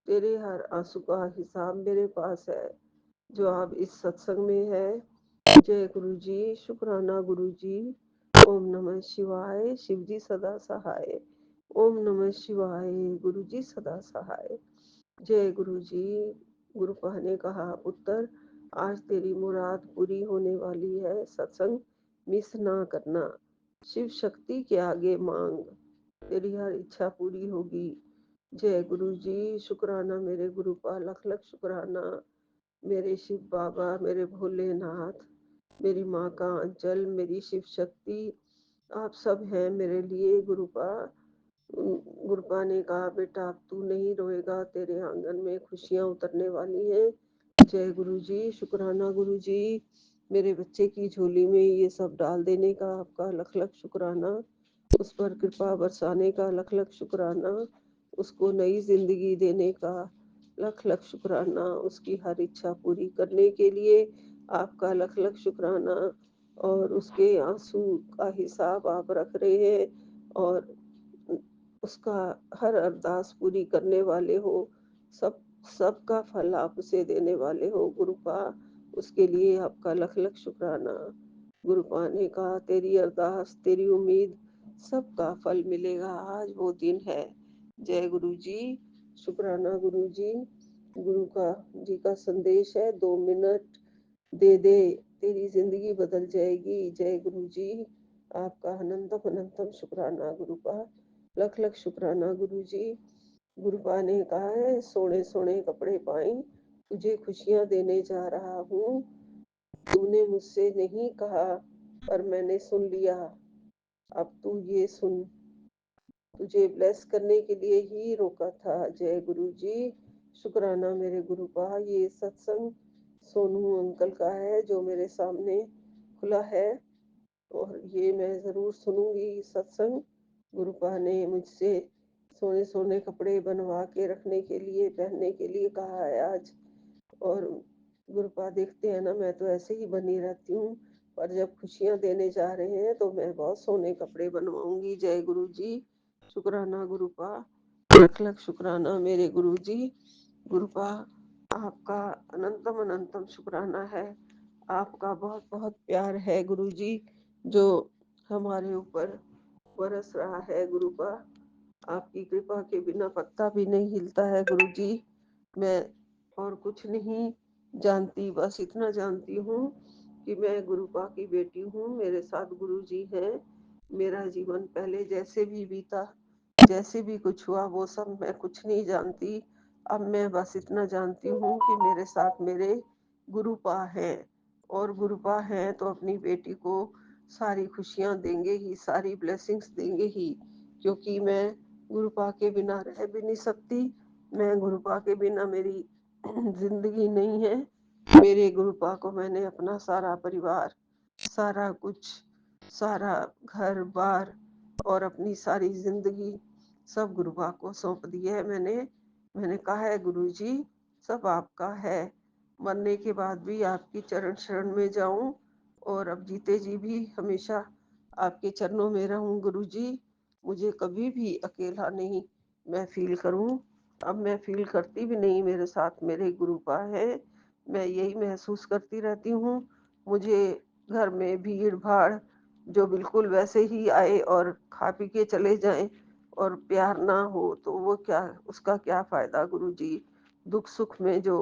तेरे हर आंसू का हिसाब मेरे पास है, जो अब इस सत्संग में है। जय गुरुजी, शुक्राना गुरुजी। ओम नमः शिवाय, शिवजी सदा सहाय। ओम नमः शिवाय, गुरुजी सदा सहाय। जय गुरुजी। गुरुपा ने कहा, पुत्र आज तेरी मुराद पूरी होने वाली है, सत्संग मिस ना करना। शिव शक्ति के आगे मांग, तेरी हर इच्छा पूरी होगी। जय गुरुजी, शुक्राना मेरे गुरुपा, लख लख शुक्राना मेरे शिव बाबा, मेरे भोलेनाथ, मेरी माँ का अंचल, मेरी शिव शक्ति, आप सब हैं मेरे लिए। गुरुपा गुरुपा ने कहा, बेटा अब तू नहीं रोएगा, तेरे आंगन में खुशियां उतरने वाली हैं। जय गुरुजी, शुक्राना गुरुजी। मेरे बच्चे की झोली में ये सब डाल देने का आपका लख लख शुक्राना, उस पर कृपा बरसाने का लख लख शुक्राना, उसको नई जिंदगी देने का लख लख शुक्राना, उसकी हर इच्छा पूरी करने के लिए आपका लख लख शुक्राना। और उसके आंसू का हिसाब आप रख रहे हैं, और उसका हर अरदास पूरी करने वाले हो। सब सबका फल आप उसे देने वाले हो गुरुपा, उसके लिए आपका लख लख शुक्राना। गुरुपा ने कहा, तेरी अरदास, तेरी उम्मीद, सबका फल मिलेगा। आज वो दिन है जय गुरु जी। शुक्राना गुरु जी। गुरु का जी का संदेश है, 2 मिनट दे दे तेरी जिंदगी बदल जाएगी। जय गुरु जी। आपका अनंतम अनंतम शुक्राना गुरु का, लख लख शुक्राना गुरु जी। गुरुपा ने कहा है, सोने सोने कपड़े पाई तुझे खुशियां देने जा रहा हूँ। तूने मुझसे नहीं कहा पर मैंने सुन लिया, अब तू ये सुन, तुझे ब्लेस करने के लिए ही रोका था। जय गुरु जी। शुक्राना मेरे गुरु का। ये सत्संग सोनू अंकल का है जो मेरे सामने खुला है, और ये मैं ज़रूर सुनूंगी सत्संग। गुरुपा ने मुझसे सोने सोने कपड़े बनवा के रखने के लिए, पहनने के लिए कहा है आज। और गुरुपा देखते हैं ना, मैं तो ऐसे ही बनी रहती हूँ, पर जब खुशियाँ देने जा रहे हैं तो मैं बहुत सोने कपड़े बनवाऊंगी। जय गुरु जी। शुक्राना गुरुपा, लख लख शुक्राना मेरे गुरु जी। गुरुपा आपका अनंतम अनंतम शुक्राना है। आपका बहुत बहुत प्यार है गुरु जी, जो हमारे ऊपर बरस रहा है। गुरुपा आपकी कृपा के बिना पत्ता भी नहीं हिलता है गुरु जी। मैं और कुछ नहीं जानती, बस इतना जानती हूँ कि मैं गुरुपा की बेटी हूँ। मेरे साथ गुरु जी हैं। मेरा जीवन पहले जैसे भी बीता, जैसे भी कुछ हुआ, वो सब मैं कुछ नहीं जानती। अब मैं बस इतना जानती हूँ कि मेरे साथ मेरे गुरुपा हैं, और गुरुपा हैं तो अपनी बेटी को सारी खुशियाँ देंगे ही, सारी ब्लेसिंग्स देंगे ही, क्योंकि मैं गुरुपा के बिना रह भी नहीं सकती। मैं गुरुपा के बिना मेरी जिंदगी नहीं है। मेरे गुरुपा को मैंने अपना सारा परिवार, सारा कुछ, सारा घर बार और अपनी सारी जिंदगी सब गुरुपा को सौंप दी है। मैंने कहा है गुरु जी, सब आपका है। मरने के बाद भी आपकी चरण शरण में जाऊं, और अब जीते जी भी हमेशा आपके चरणों में रहूं गुरु जी। मुझे कभी भी अकेला नहीं मैं फील करूं। अब मैं फील करती भी नहीं, मेरे साथ मेरे गुरुपा है। मैं यही महसूस करती रहती हूँ। मुझे घर में भीड़ भाड़ जो बिल्कुल वैसे ही आए और खा पी के चले जाएं, और प्यार ना हो तो वो क्या, उसका क्या फायदा गुरु जी। दुख सुख में जो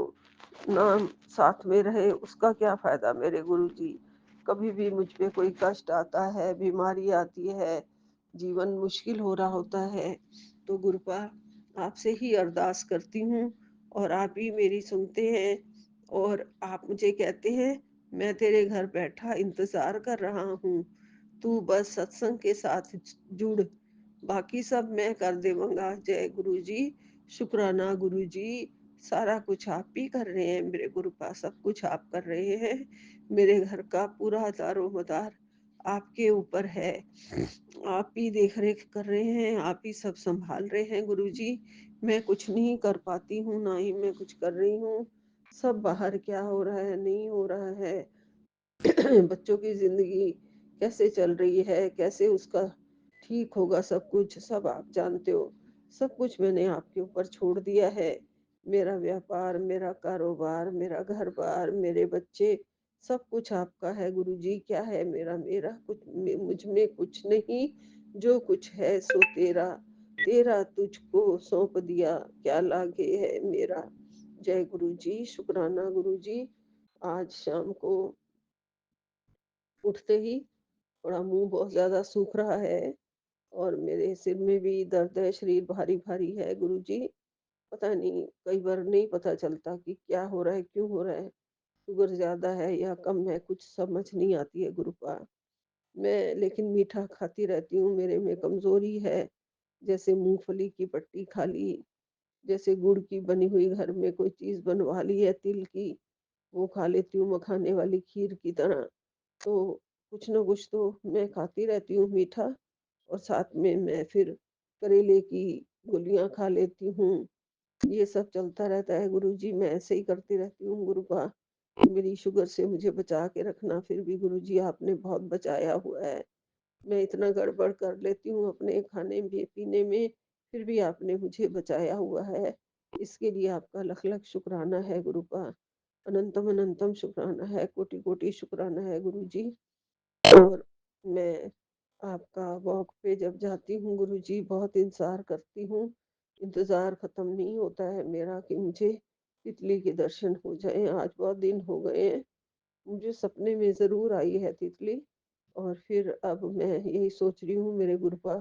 नाम साथ में रहे उसका क्या फायदा मेरे गुरु जी। कभी भी मुझ पे कोई कष्ट आता है, बीमारी आती है, जीवन मुश्किल हो रहा होता है, तो गुरुपा आपसे ही अरदास करती हूँ, और आप ही मेरी सुनते हैं। और आप मुझे कहते हैं, मैं तेरे घर बैठा इंतजार कर रहा हूँ, तू बस सत्संग के साथ जुड़, बाकी सब मैं कर देवांगा। जय गुरु जी। शुक्राना गुरु जी। सारा कुछ आप ही कर रहे हैं मेरे गुरुपा, सब कुछ आप कर रहे हैं। मेरे घर का पूरा दारो मदार आपके ऊपर है। आप ही देख रेख कर रहे हैं, आप ही सब संभाल रहे हैं गुरु जी। मैं कुछ नहीं कर पाती हूँ, ना ही मैं कुछ कर रही हूँ। सब बाहर क्या हो रहा है, नहीं हो रहा है, बच्चों की जिंदगी कैसे चल रही है, कैसे उसका ठीक होगा, सब कुछ सब आप जानते हो। सब कुछ मैंने आपके ऊपर छोड़ दिया है। मेरा व्यापार, मेरा कारोबार, मेरा घर बार, मेरे बच्चे, सब कुछ आपका है गुरुजी। क्या है मेरा? मेरा कुछ, मुझ में कुछ नहीं। जो कुछ है सो तेरा, तेरा तुझको सौंप दिया, क्या लागे है मेरा। जय गुरु जी। शुक्राना गुरु जी। आज शाम को उठते ही थोड़ा मुंह बहुत ज्यादा सूख रहा है, और मेरे सिर में भी दर्द है, शरीर भारी भारी है गुरु जी। पता नहीं, कई बार नहीं पता चलता कि क्या हो रहा है, क्यों हो रहा है। शुगर ज्यादा है या कम है, कुछ समझ नहीं आती है गुरुपा। मैं लेकिन मीठा खाती रहती हूँ, मेरे में कमजोरी है। जैसे मूंगफली की पट्टी खा ली, जैसे गुड़ की बनी हुई घर में कोई चीज बनवा ली है तिल की, वो खा लेती हूँ मखाने वाली खीर की तरह। तो कुछ ना कुछ तो मैं खाती रहती हूँ मीठा, और साथ में मैं फिर करेले की गोलियां खा लेती हूँ। ये सब चलता रहता है गुरुजी, मैं ऐसे ही करती रहती हूँ गुरुपा। मेरी शुगर से मुझे बचा के रखना, फिर भी गुरुजी आपने बहुत बचाया हुआ है। मैं इतना गड़बड़ कर लेती हूँ अपने खाने में पीने में, फिर भी आपने मुझे बचाया हुआ है। इसके लिए आपका लख लख शुक्राना है गुरुपा। अनंतम अनंतम शुक्राना है, कोटि कोटि शुक्राना है गुरुजी। और मैं आपका वॉक पे जब जाती हूँ गुरुजी, बहुत इंतजार करती हूँ इंतज़ार ख़त्म नहीं होता है मेरा कि मुझे तितली के दर्शन हो जाएँ। आज बहुत दिन हो गए हैं, मुझे सपने में ज़रूर आई है तितली। और फिर अब मैं यही सोच रही हूँ मेरे गुरुपा,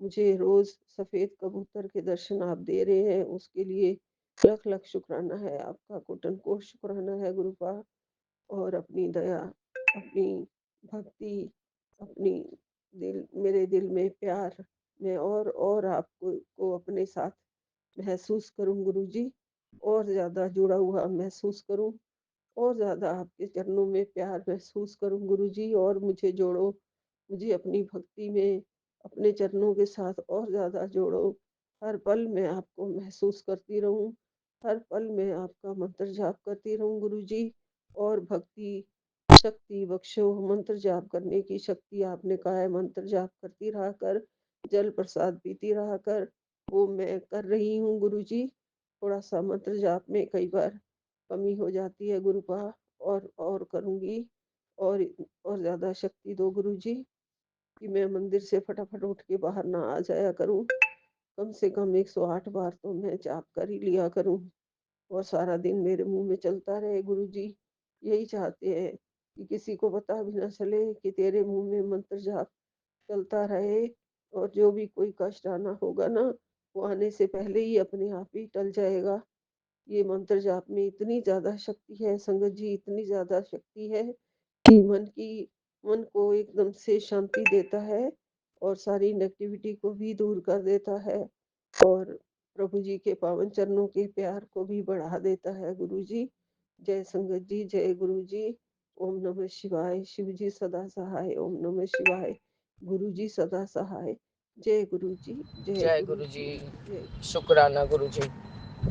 मुझे रोज़ सफ़ेद कबूतर के दर्शन आप दे रहे हैं, उसके लिए लख-लख शुक्राना है आपका, कोटि-कोटि शुक्राना है गुरुपा। और अपनी दया, अपनी भक्ति, अपनी मेरे दिल में प्यार, मैं और आपको अपने साथ महसूस करूँ गुरुजी, और ज़्यादा जुड़ा हुआ महसूस करूँ, और ज़्यादा आपके चरणों में प्यार महसूस करूँ गुरुजी, और मुझे जोड़ो, मुझे अपनी भक्ति में अपने चरणों के साथ और ज़्यादा जोड़ो। हर पल मैं आपको महसूस करती रहूँ, हर पल मैं आपका मंत्र जाप करती रहूँ गुरुजी। और भक्ति शक्ति बख्शो, मंत्र जाप करने की शक्ति आपने कहा है, मंत्र जाप करती रहा कर, जल प्रसाद पीती रहा कर, वो मैं कर रही हूँ गुरुजी। थोड़ा-सा मंत्र जाप में कई बार कमी हो जाती है गुरुपा, और करूँगी, और ज़्यादा शक्ति दो गुरुजी, कि मैं मंदिर से फटाफट उठ के बाहर ना आ जाया करूँ। कम से कम 108 बार तो मैं जाप कर ही लिया करूँ, और सारा दिन मेरे मुँह में चलता रहे गुरुजी। यही चाहते हैं कि किसी को पता भी ना चले कि तेरे मुँह में मंत्र जाप चलता रहे, और जो भी कोई कष्ट आना होगा ना, वो आने से पहले ही अपने आप ही टल जाएगा। ये मंत्र जाप में इतनी ज़्यादा शक्ति है संगत जी, इतनी ज़्यादा शक्ति है कि मन को एकदम से शांति देता है, और सारी नेगेटिविटी को भी दूर कर देता है, और प्रभु जी के पावन चरणों के प्यार को भी बढ़ा देता है गुरु जी। जय संगत जी, जय गुरु जी। ओम नमः शिवाय। शिव जी सदा सहाय। ओम नमः शिवाय। गुरु जी सदा सहाय। जय गुरु जी, जय जय गुरु गुरु जी। जी, जय। शुक्राना गुरु जी।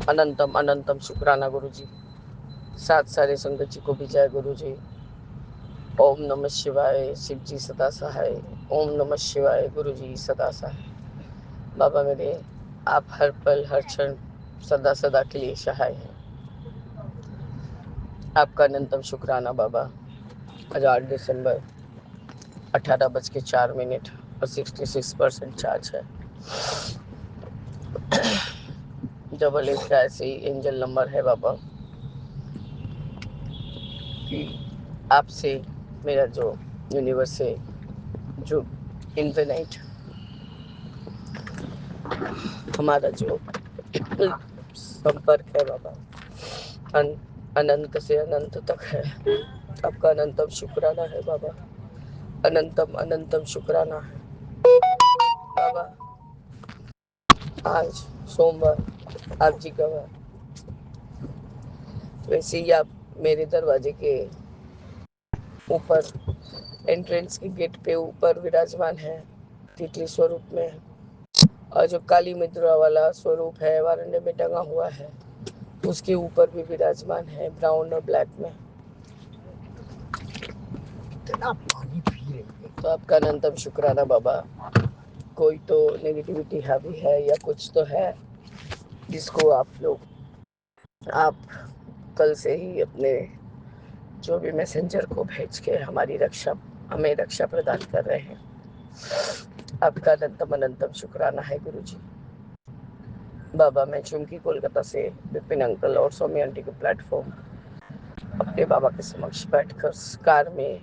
अनंतम अनंतम शुक्राना गुरु जी। साथ सारे संगत जी को भी जय गुरु जी। ओम नमः शिवाय। शिव जी सदा सहाय। ओम नमः शिवाय। गुरु जी सदा सहाय। बाबा मेरे, आप हर पल हर क्षण सदा सदा के लिए सहाय हैं। आपका अनंतम शुक्राना बाबा। आज 8 दिसंबर, 18 बज के 4 मिनट और 66% चार्ज है। डबल एट का ऐसे ही एंजल नंबर है बाबा, कि आपसे मेरा जो यूनिवर्स से जो इन्फिनाइट हमारा जो संपर्क है बाबा, अनंत से अनंत तक है। आपका अनंतम शुक्राना है बाबा। अनंतम अनंतम शुक्राना है बाबा। आज सोमवार, आप जी का वार, वैसे ही आप मेरे दरवाजे के ऊपर, एंट्रेंस के गेट पे ऊपर विराजमान है, तितली स्वरूप में। और जो काली मुद्रा वाला स्वरूप है वारंडे में टंगा हुआ है, उसके ऊपर भी विराजमान है, ब्राउन और ब्लैक में। इतना पानी पी रही है। तो आपका अनंतम शुक्राना बाबा। कोई तो नेगेटिविटी हावी है या कुछ तो है, जिसको आप कल से ही अपने जो भी मैसेंजर को भेज के हमें रक्षा प्रदान कर रहे हैं। आपका अनंतम अनंतम शुक्राना है गुरु जी। बाबा, मैं चुमकी कोलकाता से विपिन अंकल और सौम्य आंटी के प्लेटफॉर्म अपने बाबा के समक्ष बैठकर कार में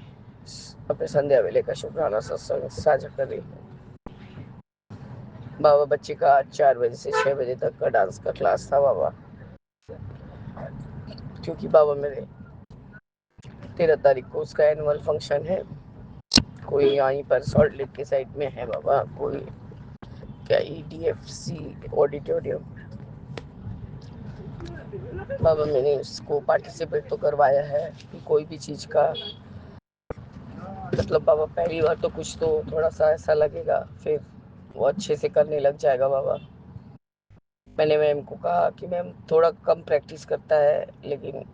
अपने संध्या वेले का शुक्राना सत्संग साझा कर रही हूँ। बाबा, बच्चे का आज 4 बजे से 6 बजे तक का डांस का क्लास था बाबा, क्योंकि बाबा मेरे 13 तारीख को उसका एनुअल फंक्शन है। कोई यहीं पर सॉल्ट लेक के साइड में है बाबा, कोई क्या EDFC ऑडिटोरियम। बाबा, मैंने उसको पार्टिसिपेट तो करवाया है कि कोई भी चीज़ का, मतलब बाबा पहली बार तो कुछ तो थोड़ा सा ऐसा लगेगा, फिर वो अच्छे से करने लग जाएगा बाबा। मैंने मैम को कहा कि मैम थोड़ा कम प्रैक्टिस करता है, लेकिन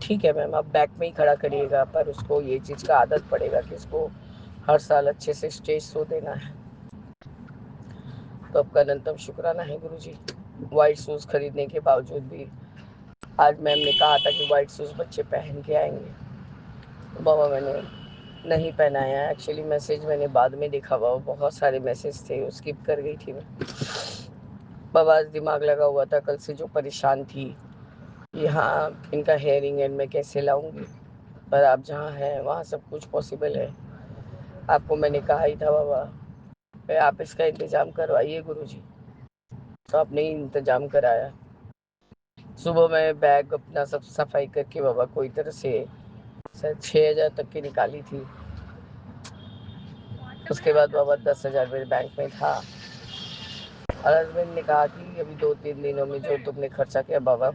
ठीक है मैम, आप बैक में ही खड़ा करिएगा, पर उसको ये चीज़ का आदत पड़ेगा कि उसको हर साल अच्छे से स्टेज शो देना है। तो आपका अनंतम शुक्राना है गुरु जी। वाइट शूज़ खरीदने के बावजूद भी आज मैम ने कहा था कि वाइट शूज़ बच्चे पहन के आएंगे, तो बाबा मैंने नहीं पहनाया। एक्चुअली मैसेज मैंने बाद में देखा बाबा, बहुत सारे मैसेज थे, वो स्किप कर गई थी मैं। बाबा आज दिमाग लगा हुआ था कल से जो परेशान थी कि हाँ इनका हेयरिंग एंड मैं कैसे लाऊंगी, पर आप जहाँ हैं वहाँ सब कुछ पॉसिबल है। आपको मैंने कहा ही था बाबा, आप इसका इंतज़ाम करवाइए गुरुजी। तो आपने ही इंतज़ाम कराया। सुबह मैं बैग अपना सब सफाई करके बाबा कोई तरह से शायद 6,000 तक की निकाली थी। उसके बाद बाबा 10,000 मेरे बैंक में था और हस्बैंड ने कहा कि अभी 2-3 दिनों में जो तुमने खर्चा किया बाबा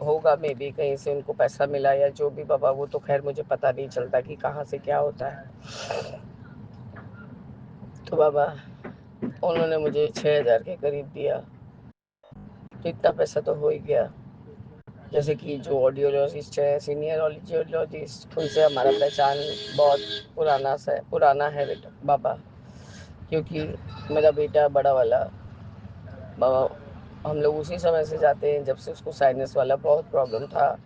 होगा मे भी कहीं से उनको पैसा मिला या जो भी बाबा, वो तो खैर मुझे पता नहीं चलता कि कहाँ से क्या होता है। तो बाबा उन्होंने मुझे 6,000 के करीब दिया, तो इतना पैसा तो हो ही गया। जैसे कि जो ऑडियोलॉजिस्ट है, सीनियर ऑडियोलॉजिस्ट, उनसे हमारा पहचान बहुत पुराना है बेटा बाबा, क्योंकि मेरा बेटा बड़ा वाला बाबा हम लोग उसी समय से जाते हैं जब से उसको साइनस वाला बहुत प्रॉब्लम था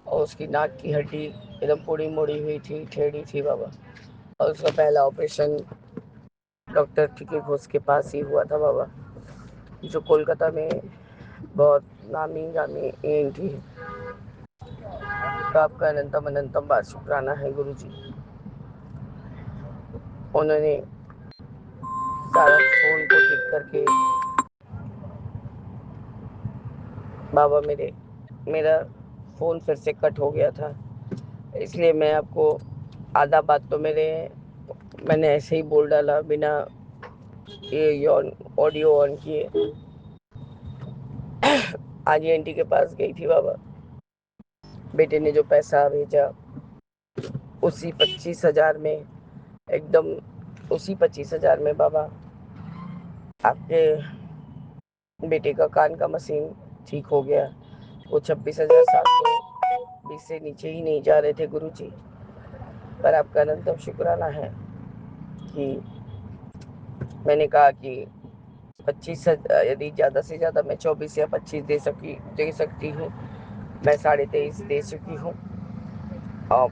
और उसकी नाक की हड्डी एकदम पूरी मुड़ी हुई थी, टेढ़ी थी बाबा। और उसका पहला ऑपरेशन डॉक्टर टीके घोष के पास ही हुआ था बाबा, जो कोलकाता में बहुत नामी गामी ENT है। तो आपका अनंतम अनंतम बार शुक्राना है गुरु जी। उन्होंने सारा फोन को ठीक करके बाबा मेरा फ़ोन फिर से कट हो गया था, इसलिए मैं आपको आधा बात तो मैंने ऐसे ही बोल डाला बिना ये ऑडियो ऑन किए। आज ये आंटी के पास गई थी बाबा, बेटे ने जो पैसा भेजा उसी 25,000 में, एकदम उसी 25,000 में बाबा आपके बेटे का कान का मशीन ठीक हो गया। वो 26,720 से नीचे ही नहीं जा रहे थे गुरुजी। पर आपका अनंतम शुक्राना है कि मैंने कहा कि 25 यदि ज़्यादा से ज़्यादा मैं 24 या 25 दे सकती हूँ, मैं 23.5 दे चुकी हूँ। आप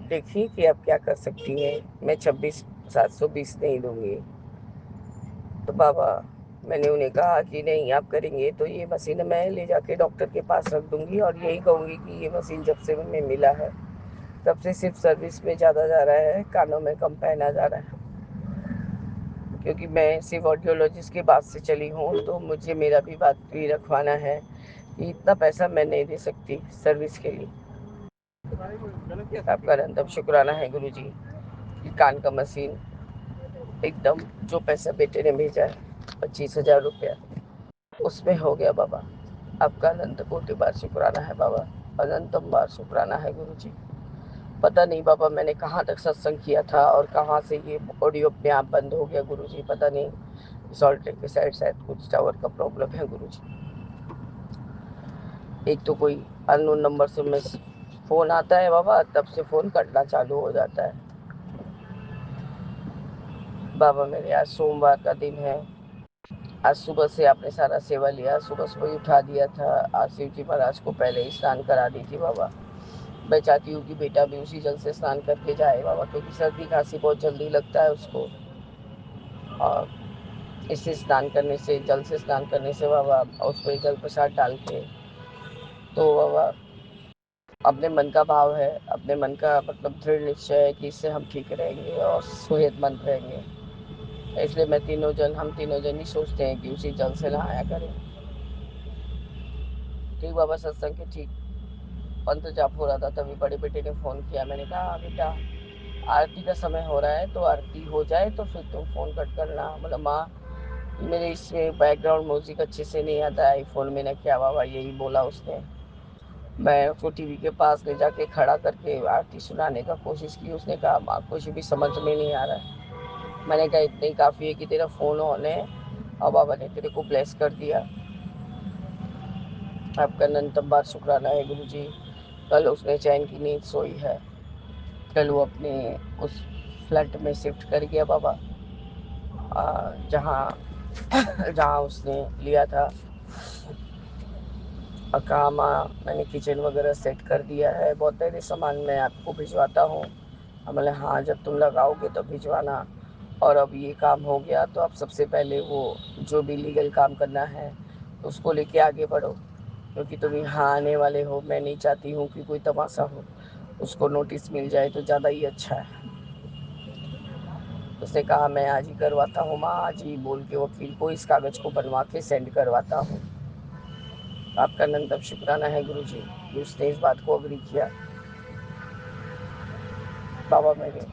देखिए कि आप क्या कर सकती हैं। मैं 26,720 नहीं दूंगी। तो बाबा मैंने उन्हें कहा कि नहीं आप करेंगे तो ये मशीन मैं ले जाके डॉक्टर के पास रख दूंगी और यही कहूँगी कि ये मशीन जब से हमें मिला है तब से सिर्फ सर्विस में ज़्यादा जा रहा है, कानों में कम पहना जा रहा है। क्योंकि मैं सिर्फ ऑडियोलॉजिस्ट के बात से चली हूँ तो मुझे मेरा भी बात भी रखवाना है कि इतना पैसा मैं नहीं दे सकती सर्विस के लिए। आपका अनंतम शुक्राना है गुरु जी कि कान का मशीन एकदम जो पैसा बेटे ने भेजा है 25,000 रुपया उसमें हो गया बाबा। आपका अनंत कोटि बार शुक्राना है बाबा, अनंतम बार शुक्राना है गुरु जी। पता नहीं बाबा मैंने कहाँ तक सत्संग किया था और कहाँ से ये ऑडियो अपने आप बंद हो गया गुरु जी, पता नहीं। सॉल्ट लेक के साइड शायद कुछ टावर का प्रॉब्लम है गुरु जी। एक तो कोई अननोन नंबर से मैं फ़ोन आता है बाबा, तब से फ़ोन कटना चालू हो जाता है। बाबा मेरे आज सोमवार का दिन है। आज सुबह से आपने सारा सेवा लिया, सुबह सुबह ही उठा दिया था। आज शिव जी महाराज को पहले ही स्नान करा दी थी बाबा। मैं चाहती हूँ कि बेटा भी उसी जल से स्नान करके जाए बाबा, क्योंकि सर्दी खांसी बहुत जल्दी लगता है उसको। और इससे स्नान करने से, जल से स्नान करने से बाबा, उस पर जल प्रसाद डाल के, तो बाबा अपने मन का भाव है, अपने मन का मतलब दृढ़ निश्चय है कि इससे हम ठीक रहेंगे और सेहतमंद रहेंगे। इसलिए हम तीनों जन ही सोचते हैं कि उसी जल से नहाया करें। ठीक बाबा, सत्संग के ठीक मंत्र जाप हो रहा था तभी बड़े बेटे ने फ़ोन किया। मैंने कहा बेटा आरती का समय हो रहा है तो आरती हो जाए तो फिर तुम फ़ोन कट करना। बोला माँ मेरे इसमें बैकग्राउंड म्यूजिक अच्छे से नहीं आता है आईफोन में। ना क्या बाबा, यही बोला उसने। मैं उसको टीवी के पास ले जाके खड़ा करके आरती सुनाने का कोशिश की। उसने कहा माँ कुछ भी समझ में नहीं आ रहा है। मैंने कहा इतना ही काफ़ी है कि तेरा फ़ोन ऑन है और बाबा ने तेरे को ब्लेस कर दिया। आपका अनंतम बार शुक्राना है गुरु जी। कल उसने चैन की नींद सोई है। कल वो अपने उस फ्लैट में शिफ्ट कर गया बाबा, जहाँ जहाँ उसने लिया था। और कहा माँ मैंने किचन वगैरह सेट कर दिया है, बहुत सारे सामान मैं आपको भिजवाता हूँ। बोले हाँ जब तुम लगाओगे तो भिजवाना। और अब ये काम हो गया तो अब सबसे पहले वो जो भी लीगल काम करना है तो उसको लेके आगे बढ़ो, क्योंकि तुम यहाँ आने वाले हो। मैं नहीं चाहती हूँ कि कोई तमाशा हो, उसको नोटिस मिल जाए तो ज़्यादा ही अच्छा है। उसने कहा मैं आज ही करवाता हूँ माँ, आज ही बोल के वकील को इस कागज़ को बनवा के सेंड करवाता हूँ। आपका अनंतम शुक्राना है गुरु जी कि उसने इस बात को अग्री किया। बाबा मेरे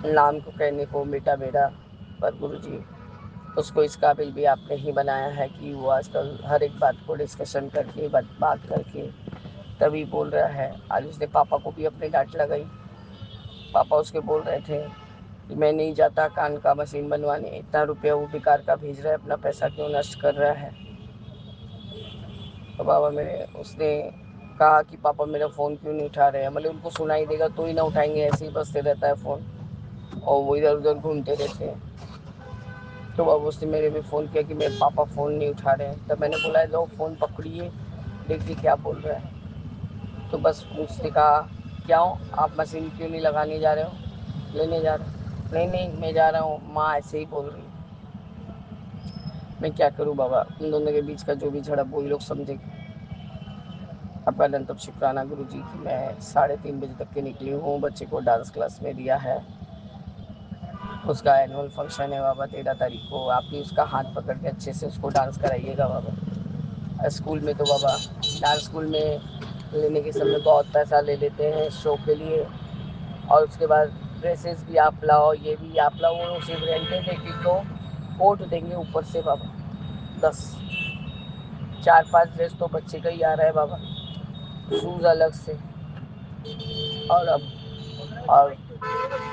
नाम को कहने को बेटा मेरा, पर गुरु जी उसको इस काबिल भी आपने ही बनाया है कि वो आजकल हर एक बात को डिस्कशन करके बात करके तभी बोल रहा है। आज उसने पापा को भी अपने डांट लगाई। पापा उसके बोल रहे थे कि मैं नहीं जाता कान का मशीन बनवाने, इतना रुपया वो बेकार का भेज रहा है, अपना पैसा क्यों नष्ट कर रहा है। तो बाबा मेरे उसने कहा कि पापा मेरा फ़ोन क्यों नहीं उठा रहे हैं, मतलब उनको सुनाई देगा तो ही ना उठाएंगे, ऐसे ही बजते रहता है फ़ोन और वो इधर उधर घूमते रहते हैं। तो बाबा उसने मेरे में फ़ोन किया कि मेरे पापा फ़ोन नहीं उठा रहे हैं। तब मैंने बोला लो फ़ोन पकड़िए, देखिए क्या बोल रहा है। तो बस उसने कहा क्या हो आप मशीन क्यों नहीं लगाने जा रहे हो, लेने जा रहे हो। नहीं नहीं मैं जा रहा हूँ, माँ ऐसे ही बोल रही। मैं क्या करूँ बाबा, उन दोनों के बीच का जो भी झड़प वही लोग समझे। आपका अनंतम शुक्राना गुरु जी कि मैं 3:30 बजे तक के निकली हूँ। बच्चे को डांस क्लास में दिया है, उसका एनुअल फंक्शन है बाबा 13 तारीख को। आप भी उसका हाथ पकड़ के अच्छे से उसको डांस कराइएगा बाबा। स्कूल में तो बाबा डांस स्कूल में लेने के समय बहुत पैसा ले लेते हैं शो के लिए, और उसके बाद ड्रेसेस भी आप लाओ, ये भी आप लाओ। वो सिर्फ रेंटेड एक को कोट देंगे ऊपर से बाबा 10, 4-5 ड्रेस तो बच्चे का ही आ रहा है बाबा, शूज़ अलग से। और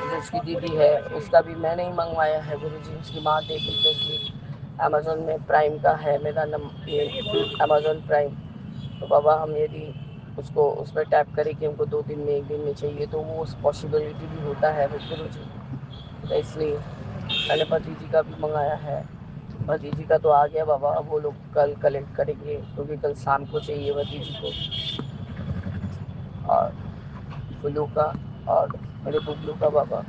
जो उसकी दीदी है उसका भी मैंने ही मंगवाया है गुरु जी, उसकी माँ देगी, क्योंकि अमेज़ोन में प्राइम का है मेरा ये अमेज़ोन प्राइम। तो बाबा हम यदि उसको उसमें टैप करें कि हमको 2 दिन में 1 दिन में चाहिए, तो वो उस पॉसिबिलिटी भी होता है गुरु जी। तो इसलिए मैंने भतीजी का भी मंगाया है। भतीजी का तो आ गया बाबा, अब वो लोग कल कलेक्ट करेंगे, क्योंकि कल शाम को चाहिए भतीजी को। और फुल्लू का और मेरे बुबलू का बाबा,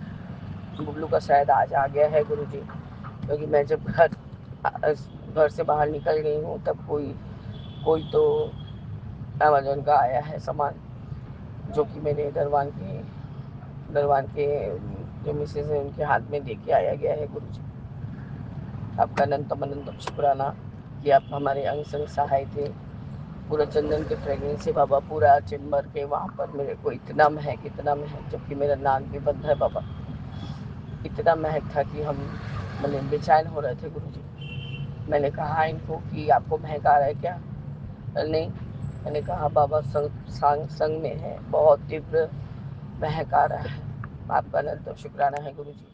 बुबलू का शायद आज आ गया है गुरु जी, क्योंकि मैं जब घर से बाहर निकल गई हूँ तब कोई कोई तो अमेज़न का आया है सामान, जो कि मेरे दरवान के जो मिसेज है उनके हाथ में दे के आया गया है गुरु जी। आपका अनंतम अनंतम शुक्राना कि आप हमारे अंग संग सहाय थे। पूरा चंदन के फ्रेगनेंस से बाबा पूरा चेम्बर के वहाँ पर मेरे को इतना महक, जबकि मेरा नाक भी बंद है बाबा। इतना महक था कि हम मतलब बेचैन हो रहे थे गुरु जी। मैंने कहा इनको कि आपको महक आ रहा है क्या, नहीं। मैंने कहा बाबा संग में है, बहुत तीव्र महक आ रहा है। आपका अनंत शुक्राना है गुरु जी।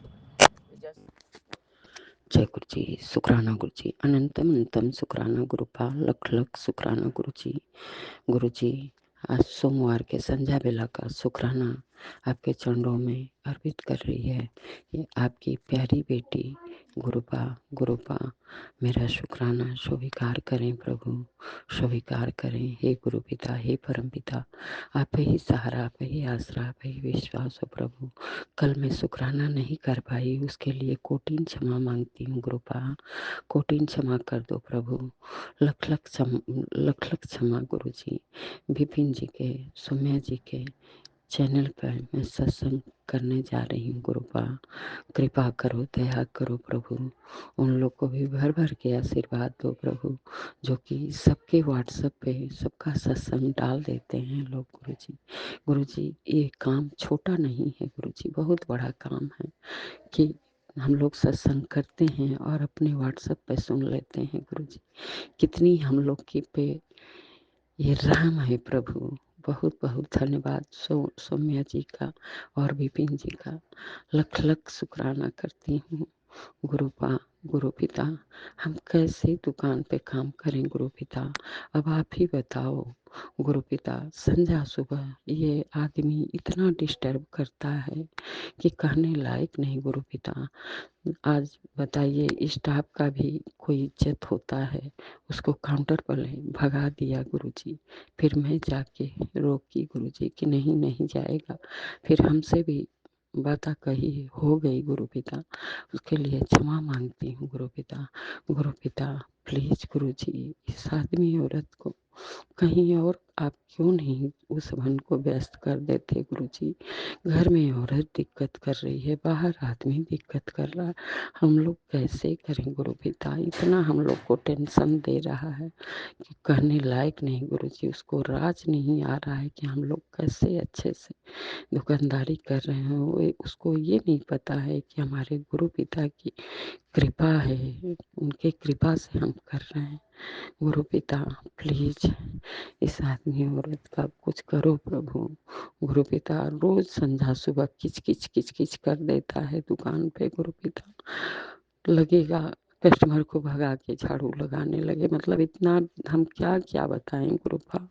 जय गुरु जी, शुक्राना गुरु जी, अनंतम अनंतम शुक्राना गुरुपाल, लख लख शुक्राना गुरु जी। गुरु जी आज सोमवार के संध्या बेला का शुक्राना आपके चरणों में अर्पित कर रही है। ये आपकी प्यारी बेटी गुरुपा मेरा शुक्राना स्वीकार करें प्रभु, स्वीकार करें। हे गुरु पिता, हे परम पिता, आप ही सहारा, आप ही आसरा, आप ही विश्वास हो प्रभु। कल मैं शुक्राना नहीं कर पाई, उसके लिए कोटिन क्षमा मांगती हूँ गुरुपा, कोटिन क्षमा कर दो प्रभु। लख लख क्षमा गुरु जी। विपिन जी के, सौम्या जी के चैनल पर मैं सत्संग करने जा रही हूँ गुरुपा, कृपा करो, दया करो प्रभु। उन लोग को भी भर भर के आशीर्वाद दो प्रभु, जो कि सबके व्हाट्सएप पे सबका सत्संग डाल देते हैं लोग गुरु जी ये काम छोटा नहीं है गुरु जी, बहुत बड़ा काम है कि हम लोग सत्संग करते हैं और अपने व्हाट्सएप पे सुन लेते हैं गुरु जी। कितनी हम लोग की पे ये राम है प्रभु। बहुत बहुत धन्यवाद सौम्या जी का और विपिन जी का। लख लख शुक्राना करती हूँ गुरु पिता। हम कैसे दुकान पे काम करें गुरु पिता, अब आप ही बताओ गुरु पिता। संध्या सुबह ये आदमी इतना डिस्टर्ब करता है कि कहने लायक नहीं गुरु पिता। आज बताइए स्टाफ का भी कोई इज्जत होता है, उसको काउंटर पर भगा दिया गुरुजी। फिर मैं जाके रोकी गुरुजी कि नहीं नहीं जाएगा, फिर हमसे भी बात कही हो गई गुरु पिता। उसके लिए क्षमा मांगती हूँ गुरु पिता। प्लीज गुरुजी इस आदमी औरत को कहीं और आप क्यों नहीं उस मन को व्यस्त कर देते गुरुजी। घर में औरत दिक्कत कर रही है, बाहर आदमी दिक्कत कर रहा है, हम लोग कैसे करें गुरु पिता। इतना हम लोग को टेंशन दे रहा है कि कहने लायक नहीं गुरुजी। उसको राज नहीं आ रहा है कि हम लोग कैसे अच्छे से दुकानदारी कर रहे हैं। उसको ये नहीं पता है कि हमारे गुरु पिता की कृपा है, उनके कृपा से हम कर रहे हैं। गुरु पिता प्लीज इस आदमी औरत का कुछ करो प्रभु। गुरु पिता रोज संध्या सुबह किच किच किच किच कर देता है दुकान पे। गुरु पिता लगेगा कस्टमर को भगा के झाड़ू लगाने लगे। मतलब इतना हम क्या क्या बताएं गुरुपा,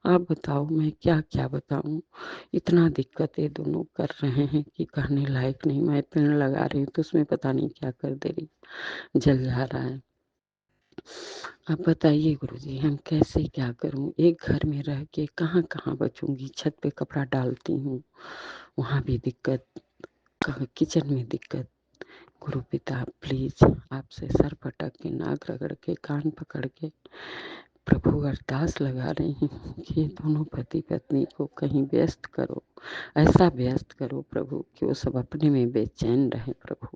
आप बताओ मैं क्या क्या बताऊं। इतना दिक्कत ये दोनों कर रहे हैं कि कहने लायक नहीं। मैं पेड़ लगा रही हूँ तो उसमें पता नहीं क्या कर दे रही, जल जा रहा है। आप बताइए गुरुजी हम कैसे क्या करूं। एक घर में रह के कहाँ कहाँ बचूंगी। छत पे कपड़ा डालती हूँ वहाँ भी दिक्कत, किचन में दिक्कत। गुरु पिता प्लीज आपसे सर पटक के नाक रगड़ के कान पकड़ के प्रभु अरदास लगा रही हूँ कि ये दोनों पति पत्नी को कहीं व्यस्त करो, ऐसा व्यस्त करो प्रभु कि वो सब अपने में बेचैन रहे प्रभु।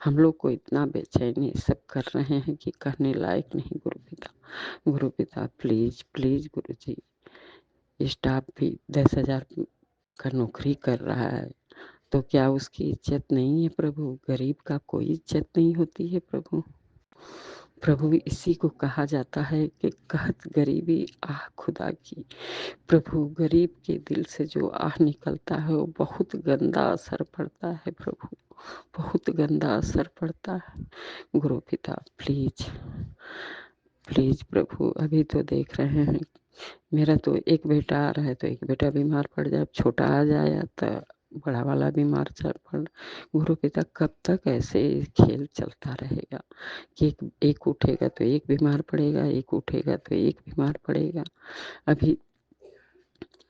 हम लोग को इतना बेचैनी सब कर रहे हैं कि कहने लायक नहीं गुरु पिता। गुरु पिता please please Guru ji. Staff भी 10,000 का नौकरी कर रहा है तो क्या उसकी इज्जत नहीं है प्रभु। गरीब का कोई इज्जत नहीं होती है प्रभु। प्रभु इसी को कहा जाता है कि कहत गरीबी आह खुदा की। प्रभु गरीब के दिल से जो आह निकलता है वो बहुत गंदा असर पड़ता है प्रभु, बहुत गंदा असर पड़ता है। गुरु पिता प्लीज प्लीज प्रभु। अभी तो देख रहे हैं मेरा तो एक बेटा आ रहा है तो एक बेटा बीमार पड़ जाए, छोटा आ जाए तो बड़ा वाला बीमार चल पड़। गुरु पिता कब तक ऐसे खेल चलता रहेगा कि एक उठेगा तो एक बीमार पड़ेगा, एक उठेगा तो एक बीमार पड़ेगा। अभी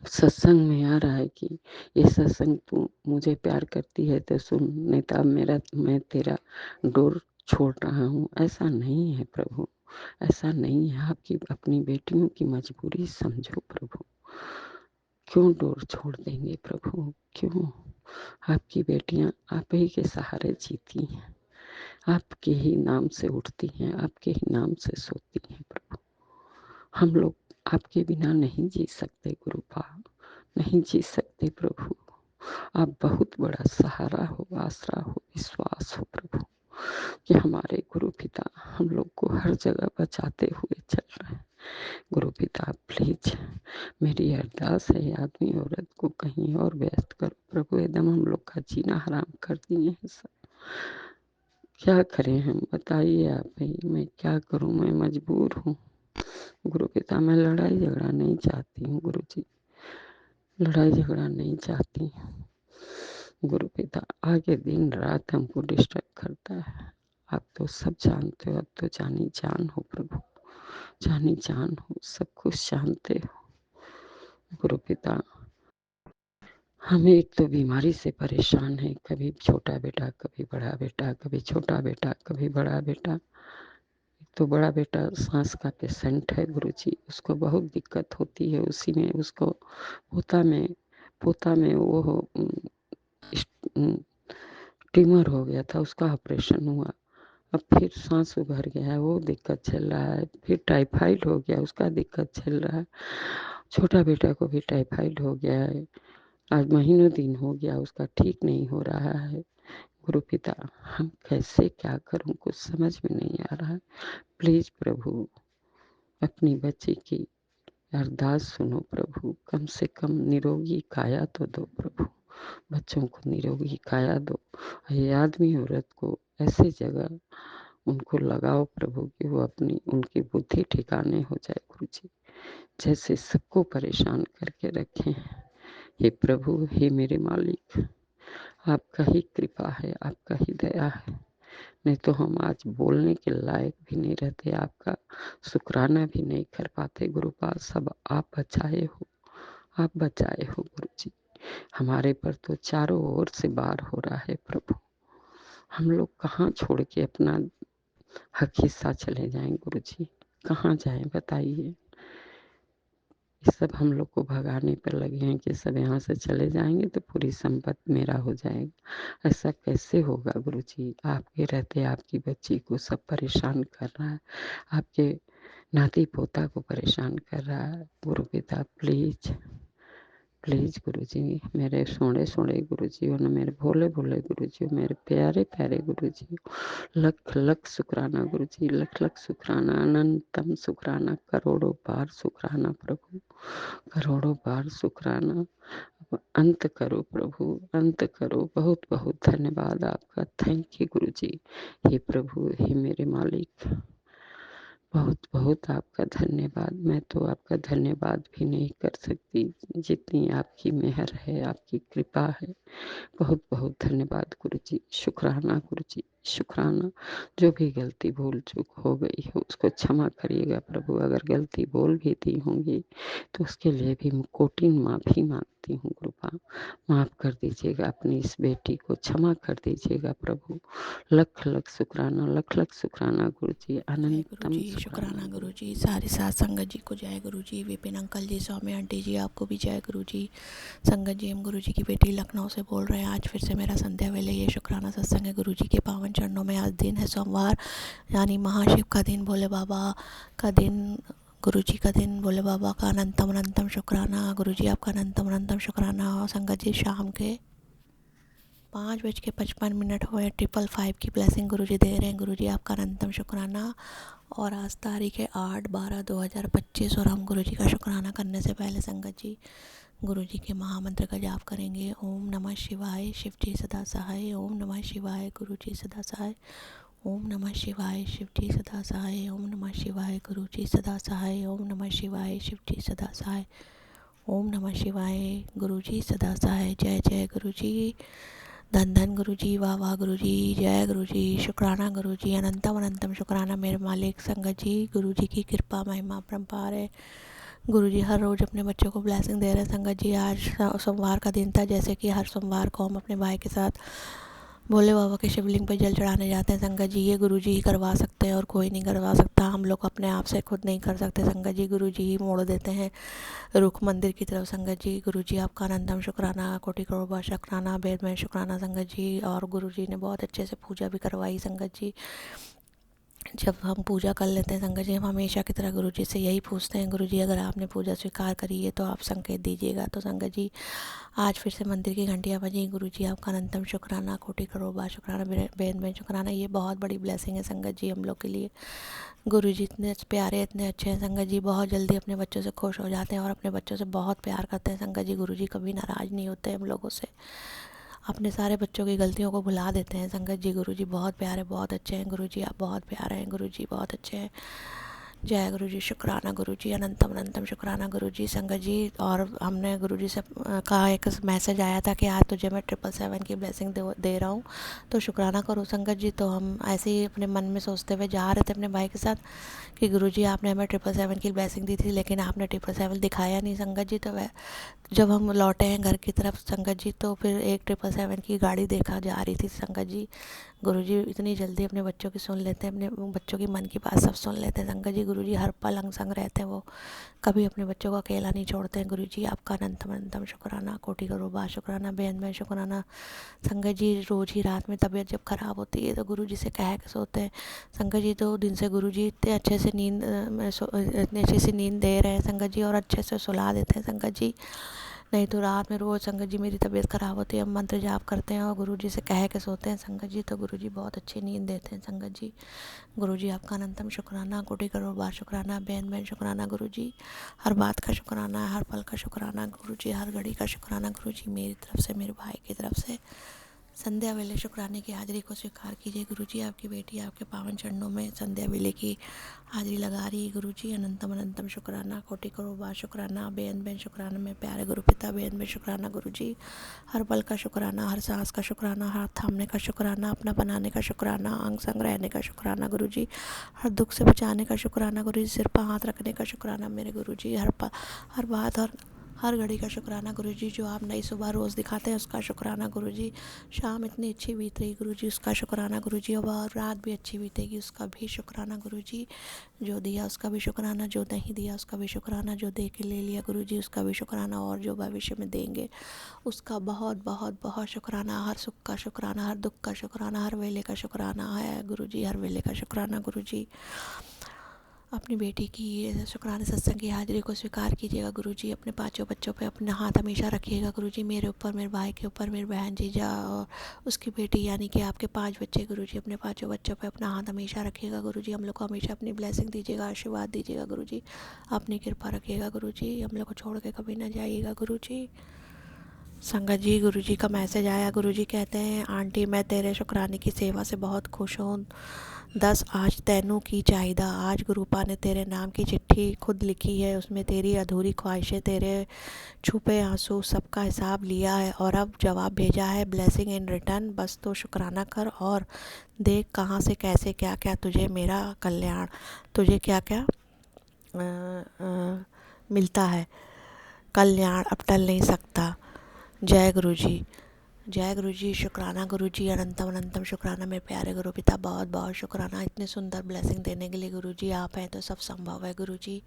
सत्संग में आ रहा है कि ये सत्संग तू मुझे प्यार करती है तो सुन, नहीं तो अब मैं तेरा डोर छोड़ रहा हूँ। ऐसा नहीं है प्रभु, ऐसा नहीं है। आपकी अपनी बेटियों की मजबूरी समझो प्रभु। क्यों डोर छोड़ देंगे प्रभु, क्यों। आपकी बेटियां आप ही के सहारे जीती हैं, आपके ही नाम से उठती हैं, आपके ही नाम से सोती हैं प्रभु। हम लोग आपके बिना नहीं जी सकते गुरुपा, नहीं जी सकते प्रभु। आप बहुत बड़ा सहारा हो, आसरा हो, विश्वास हो प्रभु कि हमारे गुरु पिता हम लोग को हर जगह बचाते हुए चल रहे हैं। गुरु पिता प्लीज मेरी अरदास है आदमी औरत को कहीं और व्यस्त करो प्रभु। एकदम हम लोग का जीना हराम कर दिए हैं सब। क्या करें हम, बताइए आप ही। मैं क्या करूं, मैं मजबूर हूँ गुरु पिता। मैं लड़ाई झगड़ा नहीं चाहती हूँ गुरु जी, लड़ाई झगड़ा नहीं चाहती। गुरु पिता आगे दिन रात हमको डिस्टर्ब करता है। आप तो सब जानते हो, अब तो जानी जान हो प्रभु, जानी जान हो, सब कुछ जानते हो गुरु पिता। हम एक तो बीमारी से परेशान है, कभी छोटा बेटा कभी बड़ा बेटा, कभी छोटा बेटा कभी बड़ा बेटा। तो बड़ा बेटा सांस का पेशेंट है गुरुजी, उसको बहुत दिक्कत होती है। उसी में उसको पोता में वो ट्यूमर हो गया था, उसका ऑपरेशन हुआ। अब फिर सांस उभर गया है, वो दिक्कत चल रहा है। फिर टाइफाइड हो गया, उसका दिक्कत चल रहा है। छोटा बेटा को भी टाइफाइड हो गया है, आज महीनों दिन हो गया, उसका ठीक नहीं हो रहा है। गुरु पिता हम कैसे क्या करूं, कुछ समझ में नहीं आ रहा है। प्लीज प्रभु अपनी बच्ची की अरदास सुनो प्रभु, कम से कम निरोगी काया तो दो प्रभु, बच्चों को निरोगी काया दो। ये आदमी औरत को ऐसे जगह उनको लगाओ प्रभु कि वो अपनी उनकी बुद्धि ठिकाने हो जाए गुरु जी, जैसे सबको परेशान करके रखे हैं। हे प्रभु, हे मेरे मालिक, आपका ही कृपा है, आपका ही दया है। नहीं तो हम आज बोलने के लायक भी नहीं रहते, आपका शुक्राना भी नहीं कर पाते गुरुपाल। सब आप बचाए हो, आप बचाए हो गुरु जी। हमारे पर तो चारों ओर से बार हो रहा है प्रभु। हम लोग कहाँ छोड़ के अपना हक हिस्सा चले जाएं गुरुजी, कहाँ जाएं बताइए। ये सब हम लोग को भगाने पर लगे हैं कि सब यहाँ से चले जाएंगे तो पूरी संपत्ति मेरा हो जाएगा। ऐसा कैसे होगा गुरुजी? आपके रहते आपकी बच्ची को सब परेशान कर रहा है, आपके नाती पोता को परेशान कर रहा है। गुरु पिता प्लीज प्लीज गुरुजी, मेरे सोने सोने गुरुजी और मेरे भोले भोले गुरुजी, मेरे प्यारे प्यारे गुरुजी, लख लख शुक्राना गुरुजी, लख लख शुक्राना, अनंतम शुक्राना, करोड़ों बार शुक्राना प्रभु, करोड़ों बार शुक्राना। अंत करो प्रभु, अंत करो। बहुत बहुत धन्यवाद आपका। थैंक यू गुरुजी। हे प्रभु, हे मेरे मालिक, बहुत बहुत आपका धन्यवाद। मैं तो आपका धन्यवाद भी नहीं कर सकती जितनी आपकी मेहर है, आपकी कृपा है। बहुत बहुत धन्यवाद गुरुजी, शुक्राना गुरुजी, शुक्राना। जो भी गलती भूल चूक हो गई हो उसको क्षमा करिएगा प्रभु। अगर गलती बोल भी दी होंगी तो उसके लिए भी कोटि माफ़ी मांगती हूँ। कृपा माफ़ कर दीजिएगा, अपनी इस बेटी को क्षमा कर दीजिएगा प्रभु। लख लख शुक्राना, लख लख शुक्राना गुरुजी, जय गुरु अनंतम जी, शुक्राना शुक्राना गुरु गुरुजी। जी, सारी साथ संगत जी को जय गुरु जी, विपिन अंकल जी, स्वामी आंटी जी, आपको भी जय गुरु जी। संगत जी, हम गुरु जी की बेटी लखनऊ से बोल रहे हैं। आज फिर से मेरा संध्या वेले ये शुक्राना सत्संग है गुरु जी के पावन चरणों में। आज दिन है सोमवार, यानी महाशिव का दिन, भोले बाबा का दिन, गुरु जी का दिन, भोले बाबा का अनंतम अनंतम शुक्राना। गुरु जी आपका अनंतम अनंतम शुक्राना। संगत जी, शाम के 5:55 हुए, 555 की ब्लेसिंग गुरुजी दे रहे हैं। गुरुजी आपका अनंतम शुक्राना। और आज तारीख है 8/12/2025 और हम गुरुजी का शुक्राना करने से पहले संगत जी गुरुजी के महामंत्र का जाप करेंगे। ओम नमः शिवाय, शिव जी सदा सहाय। ओम नमः शिवाय, गुरु जी सदा सहाय। ओम नमः शिवाय, शिव जी सदा सहाय। ओम नमः शिवाय, गुरु जी सदा सहाय। ओम नमः शिवाय, शिव जी सदा सहाय। ओम नमः शिवाय, गुरु जी सदा सहाय। जय जय गुरु जी, धन धन गुरु जी, वाह वाह गुरु जी, जय गुरु जी, शुक्राना गुरु जी, अनंतम अनंतम शुक्राना मेरे मालिक। संगत जी, गुरु जी की कृपा महिमा अपरंपार है। गुरु जी हर रोज़ अपने बच्चों को ब्लेसिंग दे रहे हैं। संगत जी, आज सोमवार का दिन था, जैसे कि हर सोमवार को हम अपने भाई के साथ भोले बाबा के शिवलिंग पर जल चढ़ाने जाते हैं। संगत जी, ये गुरु जी ही करवा सकते हैं और कोई नहीं करवा सकता। हम लोग अपने आप से खुद नहीं कर सकते। संगत जी, गुरु जी ही मोड़ देते हैं रुख मंदिर की तरफ। संगत जी, गुरु जी आपका अनंतम शुक्राना, कोटि करोड़ बार शुक्राना, बेद में शुक्राना संगत जी। और गुरु जी ने बहुत अच्छे से पूजा भी करवाई संगत जी। जब हम पूजा कर लेते हैं संगत जी, हम हमेशा की तरह गुरु जी से यही पूछते हैं, गुरु जी अगर आपने पूजा स्वीकार करी है तो आप संकेत दीजिएगा। तो संगत जी, आज फिर से मंदिर की घंटियाँ बजी। गुरु जी आपका अनंतम शुक्राना, कोटि करोड़ बार शुक्राना, बेद में शुक्राना। ये बहुत बड़ी ब्लेसिंग है संगत जी हम लोग के लिए। गुरु जी इतने प्यारे, इतने अच्छे हैं संगत जी। बहुत जल्दी अपने बच्चों से खुश हो जाते हैं और अपने बच्चों से बहुत प्यार करते हैं संगत जी। गुरु जी कभी नाराज़ नहीं होते हम लोगों से, अपने सारे बच्चों की गलतियों को भुला देते हैं संगत जी। गुरु जी बहुत प्यारे, बहुत अच्छे हैं गुरु जी, आप बहुत प्यारे हैं गुरु जी, बहुत अच्छे हैं। जय गुरु जी, शुक्राना गुरु जी, अनंतम अनंतम शुक्राना गुरु जी। संगत जी, और हमने गुरु जी से का एक मैसेज आया था कि आज तुझे मैं 777 की ब्लेसिंग दे रहा हूँ, तो शुक्राना करो संगत जी। तो हम ऐसे ही अपने मन में सोचते हुए जा रहे थे अपने भाई के साथ कि गुरु जी आपने हमें 777 की ब्लेसिंग दी थी, लेकिन आपने 777 दिखाया नहीं संगत जी। तो वह जब हम लौटे हैं घर की तरफ संगत जी, तो फिर एक 777 की गाड़ी देखा जा रही थी संगत जी। गुरुजी इतनी जल्दी अपने बच्चों की सुन लेते हैं, अपने बच्चों की मन की बात सब सुन लेते हैं संगत जी। गुरुजी हर पल अंग संग रहते हैं, वो कभी अपने बच्चों को अकेला नहीं छोड़ते हैं। गुरुजी आपका अनंतम अनंतम शुक्राना, कोटि करोड़ बार शुक्राना, बेअंत में शुक्राना संगत जी। रोज़ ही रात में तबीयत जब ख़राब होती है तो गुरुजी से कह के सोते हैं संगत जी। 2 दिन से गुरुजी इतने अच्छे से इतनी अच्छी सी नींद दे रहे हैं संगत जी, और अच्छे से सुला देते हैं संगत जी। नहीं तो रात में रोज़ संगत जी मेरी तबीयत ख़राब होती है, हम मंत्र जाप करते हैं और गुरुजी से कह के सोते हैं संगत जी, तो गुरुजी बहुत अच्छी नींद देते हैं संगत जी। गुरुजी आपका अनंतम शुक्राना, कोटि करोड़ बार शुक्राना, बेन बेन शुक्राना गुरुजी। हर बात का शुक्राना, हर पल का शुक्राना गुरुजी, हर घड़ी का शुक्राना गुरुजी, मेरी तरफ से, मेरे भाई की तरफ से। संध्या वेले शुक्राने की हाजिरी को स्वीकार कीजिए गुरुजी। आपकी बेटी आपके पावन चरणों में संध्या वेले की हाजिरी लगा रही है गुरुजी। अनंतम अनंतम शुक्राना, कोटि करोड़ बार शुक्राना, बेअंत बेन शुक्राना मेरे प्यारे गुरु पिता, बेअंत बेन शुक्राना गुरुजी। हर पल का शुक्राना, हर सांस का शुक्राना, हाथ थामने का शुक्राना, अपना बनाने का शुक्राना, अंग संग रहने का शुक्राना गुरुजी। हर दुख से बचाने का शुक्राना गुरुजी, सिर पर हाथ रखने का शुक्राना मेरे गुरुजी। हर बात और हर घड़ी का शुक्राना गुरुजी, जो आप नई सुबह रोज़ दिखाते हैं उसका शुक्राना गुरुजी। शाम इतनी अच्छी बीत रही गुरुजी, उसका शुक्राना गुरुजी। और रात भी अच्छी बीतेगी उसका भी शुक्राना गुरुजी। जो दिया उसका भी शुक्राना, जो नहीं दिया उसका भी शुक्राना, जो दे के ले लिया गुरुजी उसका भी शुक्राना, और जो भविष्य में देंगे उसका बहुत बहुत बहुत शुक्राना। हर सुख का शुक्राना, हर दुख का शुक्राना, हर वेले का शुक्राना है गुरुजी, हर वेले का शुक्राना गुरुजी। अपनी बेटी की शुक्राना सत्संग की हाजिरी को स्वीकार कीजिएगा गुरुजी। अपने पांचों बच्चों पे अपना हाथ हमेशा रखिएगा गुरुजी, मेरे ऊपर, मेरे भाई के ऊपर, मेरी बहन जीजा और उसकी बेटी, यानी कि आपके 5 बच्चे गुरुजी। अपने पांचों बच्चों पे अपना हाथ हमेशा रखिएगा गुरुजी। हम लोग को हमेशा अपनी ब्लेसिंग दीजिएगा, आशीर्वाद दीजिएगा गुरुजी, अपनी कृपा रखिएगा गुरुजी। हम लोग को छोड़ के कभी ना जाइएगा गुरुजी। संगत जी, गुरुजी का मैसेज आया। गुरुजी कहते हैं, आंटी मैं तेरे शुक्राने की सेवा से बहुत खुश हूँ। 10 आज तैनू की चाहिदा। आज गुरुपा ने तेरे नाम की चिट्ठी खुद लिखी है, उसमें तेरी अधूरी ख्वाहिशें, तेरे छुपे आंसू सबका हिसाब लिया है और अब जवाब भेजा है, ब्लेसिंग इन रिटर्न। बस तो शुक्राना कर और देख कहाँ से कैसे क्या क्या तुझे मेरा कल्याण, तुझे क्या क्या मिलता है। कल्याण अब टल नहीं सकता। जय गुरुजी, जय गुरुजी। शुक्राना गुरुजी, अनंतम अनंतम शुक्राना मेरे प्यारे गुरु पिता, बहुत बहुत शुक्राना इतने सुंदर ब्लेसिंग देने के लिए गुरुजी। आप हैं तो सब संभव है गुरुजी,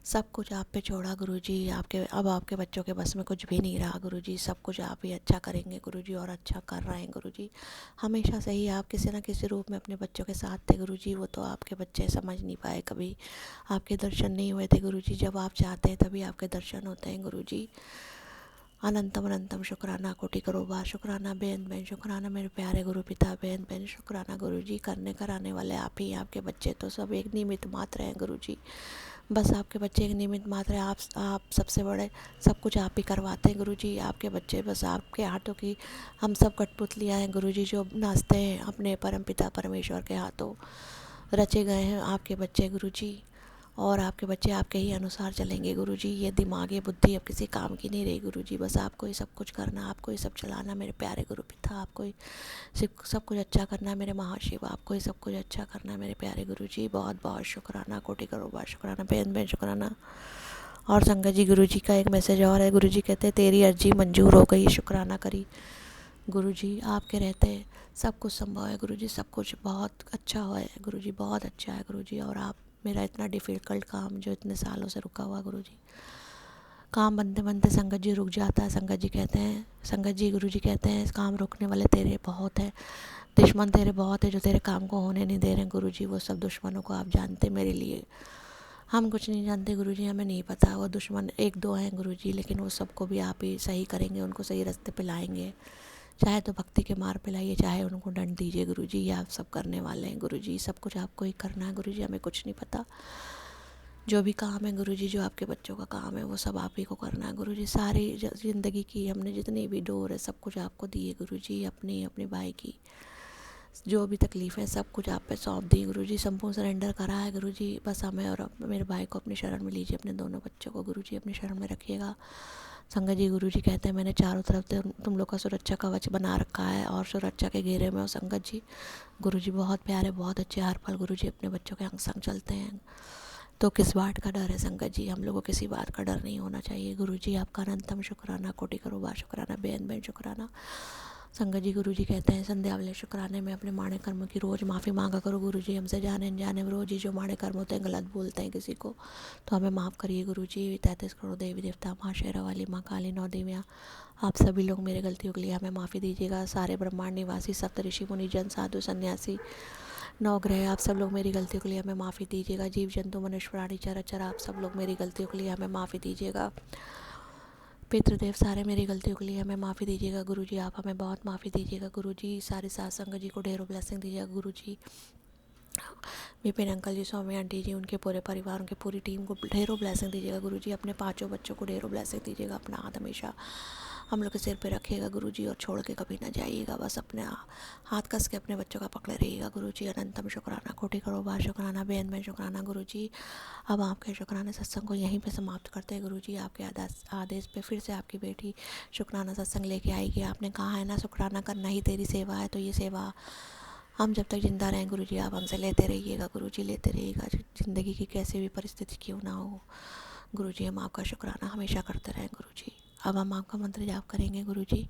सब कुछ आप पे छोड़ा गुरुजी। अब आपके बच्चों के बस में कुछ भी नहीं रहा गुरुजी, सब कुछ आप ही अच्छा करेंगे गुरुजी और अच्छा कर रहे हैं गुरुजी। हमेशा से ही आप किसी न किसी रूप में अपने बच्चों के साथ थे गुरुजी, वो तो आपके बच्चे समझ नहीं पाए कभी, आपके दर्शन नहीं हुए थे गुरुजी। जब आप चाहते हैं तभी आपके दर्शन होते हैं गुरुजी। अनंतम अनंतम शुक्राना, कोटि करोड़ बार शुक्राना, बेन बेन शुक्राना मेरे प्यारे गुरु पिता, बेन बेन शुक्राना गुरुजी। करने कराने वाले आप ही, आपके बच्चे तो सब एक निमित्त मात्र हैं गुरुजी। बस आपके बच्चे एक निमित्त मात्र है, आप सबसे बड़े, सब कुछ आप ही करवाते हैं गुरुजी। आपके बच्चे बस आपके हाथों की हम सब कठपुतलियाँ हैं गुरुजी, जो नाचते हैं अपने परम पिता परमेश्वर के हाथों रचे गए हैं आपके बच्चे गुरुजी। और आपके बच्चे आपके ही अनुसार चलेंगे गुरुजी। ये दिमाग, ये बुद्धि अब किसी काम की नहीं रही गुरुजी, बस आपको ही सब कुछ करना, आपको ही सब चलाना मेरे प्यारे गुरु पिता, आपको ही सब कुछ अच्छा करना मेरे महाशिव, आपको ही सब कुछ अच्छा करना मेरे प्यारे गुरुजी। बहुत बहुत शुक्राना, कोटि करोड़ बार शुक्राना, बेन बेन शुक्राना। और संगत जी, गुरुजी का एक मैसेज और है। गुरुजी कहते हैं, तेरी अर्जी मंजूर हो गई, शुक्राना करी गुरुजी। आपके रहते सब कुछ संभव है गुरुजी, सब कुछ बहुत अच्छा हुआ है गुरुजी, बहुत अच्छा है गुरुजी। और आप मेरा इतना डिफ़िकल्ट काम जो इतने सालों से रुका हुआ गुरुजी, काम बनते बनते संगत जी रुक जाता है। संगत जी कहते हैं, संगत जी गुरुजी कहते हैं, काम रुकने वाले तेरे बहुत है, दुश्मन तेरे बहुत है जो तेरे काम को होने नहीं दे रहे हैं गुरुजी। वो सब दुश्मनों को आप जानते मेरे लिए, हम कुछ नहीं जानते गुरुजी, हमें नहीं पता। वो दुश्मन 1-2 हैं गुरुजी, लेकिन वो सबको भी आप ही सही करेंगे, उनको सही रास्ते पे लाएंगे। चाहे तो भक्ति के मार्ग पे लाइए, चाहे उनको दंड दीजिए गुरुजी, ये आप सब करने वाले हैं गुरुजी। सब कुछ आपको ही करना है गुरुजी, हमें कुछ नहीं पता। जो भी काम है गुरुजी, जो आपके बच्चों का काम है वो सब आप ही को करना है गुरुजी। सारी ज़िंदगी की हमने जितनी भी डोर है सब कुछ आपको दी है गुरुजी, अपने भाई की जो भी तकलीफ़ है सब कुछ आप पे सौंप दी गुरुजी, संपूर्ण सरेंडर करा है गुरुजी। बस हमें और मेरे भाई को अपनी शरण में लीजिए, अपने दोनों बच्चों को गुरुजी अपनी शरण में रखिएगा। संगत जी, गुरुजी कहते हैं, मैंने चारों तरफ तुम लोग का सुरक्षा कवच बना रखा है और सुरक्षा के घेरे में हो संगत जी। गुरुजी बहुत प्यारे, बहुत अच्छे, हर पल गुरुजी अपने बच्चों के अंग संग चलते हैं। तो किस बात का डर है संगत जी, हम लोगों को किसी बात का डर नहीं होना चाहिए गुरुजी। आपका अनंतम शुक्राना, कोटि करोड़ बार शुक्राना, बेन बेन शुक्राना। संगत जी, गुरुजी कहते हैं, संध्या वाले शुक्राने में अपने माड़े कर्म की रोज़ माफ़ी मांगा करो गुरुजी। हमसे जाने अनजाने में रोज़ ही जो माड़े कर्म होते हैं, गलत बोलते हैं किसी को, तो हमें माफ़ करिए गुरुजी। 33 करोड़ देवी देवता, माँ शेरा वाली, माँ काली, 9 देवियाँ, आप सभी लोग मेरे गलतियों के लिए हमें माफ़ी दीजिएगा। सारे ब्रह्मांड निवासी, सप्त ऋषि मुनि, जन, साधु, सन्यासी, 9 ग्रह, आप सब लोग मेरी गलतियों के लिए हमें माफ़ी दीजिएगा। जीव जंतु, मनुष्य, प्राणी, चराचर, आप सब लोग मेरी गलतियों के लिए हमें माफ़ी दीजिएगा। पितृदेव, सारे मेरी गलतियों के लिए हमें माफ़ी दीजिएगा गुरुजी, आप हमें बहुत माफ़ी दीजिएगा गुरुजी। सारे साथ संगत जी को ढेरों ब्लेसिंग दीजिएगा गुरुजी। विपिन अंकल जी, स्वामी आंटी जी, उनके पूरे परिवार, उनकी पूरी टीम को ढेरों ब्लेसिंग दीजिएगा गुरुजी। अपने 5 बच्चों को ढेरों ब्लेसिंग दीजिएगा। अपना हाथ हमेशा हम लोग के सिर पे रखिएगा गुरुजी और छोड़ के कभी ना जाइएगा। बस अपने हाथ कस के अपने बच्चों का पकड़े रहिएगा गुरुजी। अनंतम शुक्राना, कोटि करोड़ बार शुक्राना, बेन बेन शुक्राना गुरुजी। अब आपके शुक्राना सत्संग को यहीं पे समाप्त करते हैं गुरुजी। आपके आदेश पे फिर से आपकी बेटी शुक्राना सत्संग लेके आएगी। आपने कहा है ना, शुक्राना करना ही तेरी सेवा है, तो ये सेवा हम जब तक जिंदा रहें गुरुजी आप हमसे लेते रहिएगा गुरुजी, लेते रहिएगा। ज़िंदगी की कैसी भी परिस्थिति क्यों ना हो गुरुजी हम आपका शुक्राना हमेशा करते रहें गुरुजी। अब हम आपका मंत्र जाप करेंगे गुरुजी।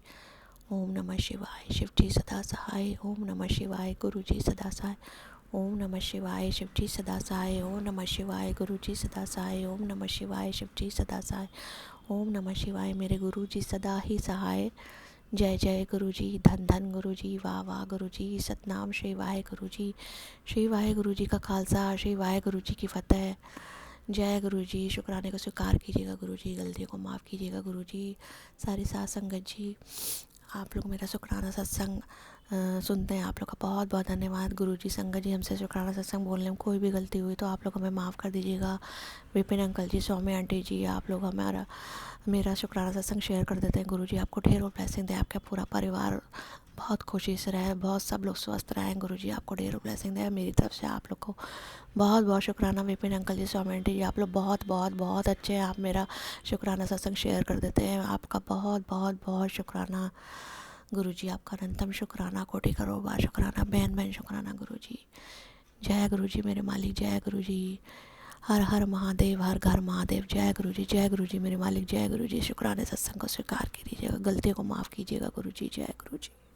ओम नमः शिवाय, शिव जी सदा सहाय। ओम नमः शिवाय, गुरुजी सदा सहाय। ओम नमः शिवाय, शिव जी सदा सहाय। ओम नमः शिवाय, गुरुजी सदा सहाय। ओम नमः शिवाय, शिव जी सदा सहाय। ओम नमः शिवाय, मेरे गुरुजी सदा ही सहाय। जय जय गुरुजी, धन धन गुरुजी, वाह वाह गुरुजी, सतनाम श्री वाहे गुरुजी। श्री वाहे गुरुजी का खालसा, श्री वाहे गुरुजी की फतेह। जय गुरुजी। शुक्राने को स्वीकार कीजिएगा गुरुजी, गलतियों को माफ़ कीजिएगा गुरुजी। सारी साथ संगत जी, आप लोग मेरा शुक्राना सत्संग सुनते हैं, आप लोग का बहुत बहुत धन्यवाद गुरुजी। संगत जी, हमसे शुक्राना सत्संग बोलने में कोई भी गलती हुई तो आप लोग हमें माफ़ कर दीजिएगा। विपिन अंकल जी, स्वामी आंटी जी, आप लोग हमारा मेरा शुक्राना सत्संग शेयर कर देते हैं गुरुजी। आपको ढेरों ब्लेसिंग दे, आपका पूरा परिवार बहुत खुशी से रहे, बहुत सब लोग स्वस्थ रहें गुरुजी, आपको ढेरों ब्लेसिंग दे। मेरी तरफ से आप लोग को बहुत बहुत शुक्राना। विपिन अंकल जी, स्वामी आंटी जी, आप लोग बहुत बहुत बहुत अच्छे हैं, आप मेरा शुक्राना सत्संग शेयर कर देते हैं, आपका बहुत बहुत बहुत शुक्राना गुरुजी। आपका अनंतम शुक्राना, कोटि करोड़ बार शुक्राना, बहन बहन शुक्राना गुरुजी। जय गुरुजी मेरे मालिक, जय गुरुजी। हर हर महादेव, हर घर महादेव। जय गुरुजी, जय गुरुजी मेरे मालिक, जय गुरुजी। शुक्राने सत्संग को स्वीकार कीजिएगा, गलतियों को माफ़ कीजिएगा गुरुजी। जय गुरुजी।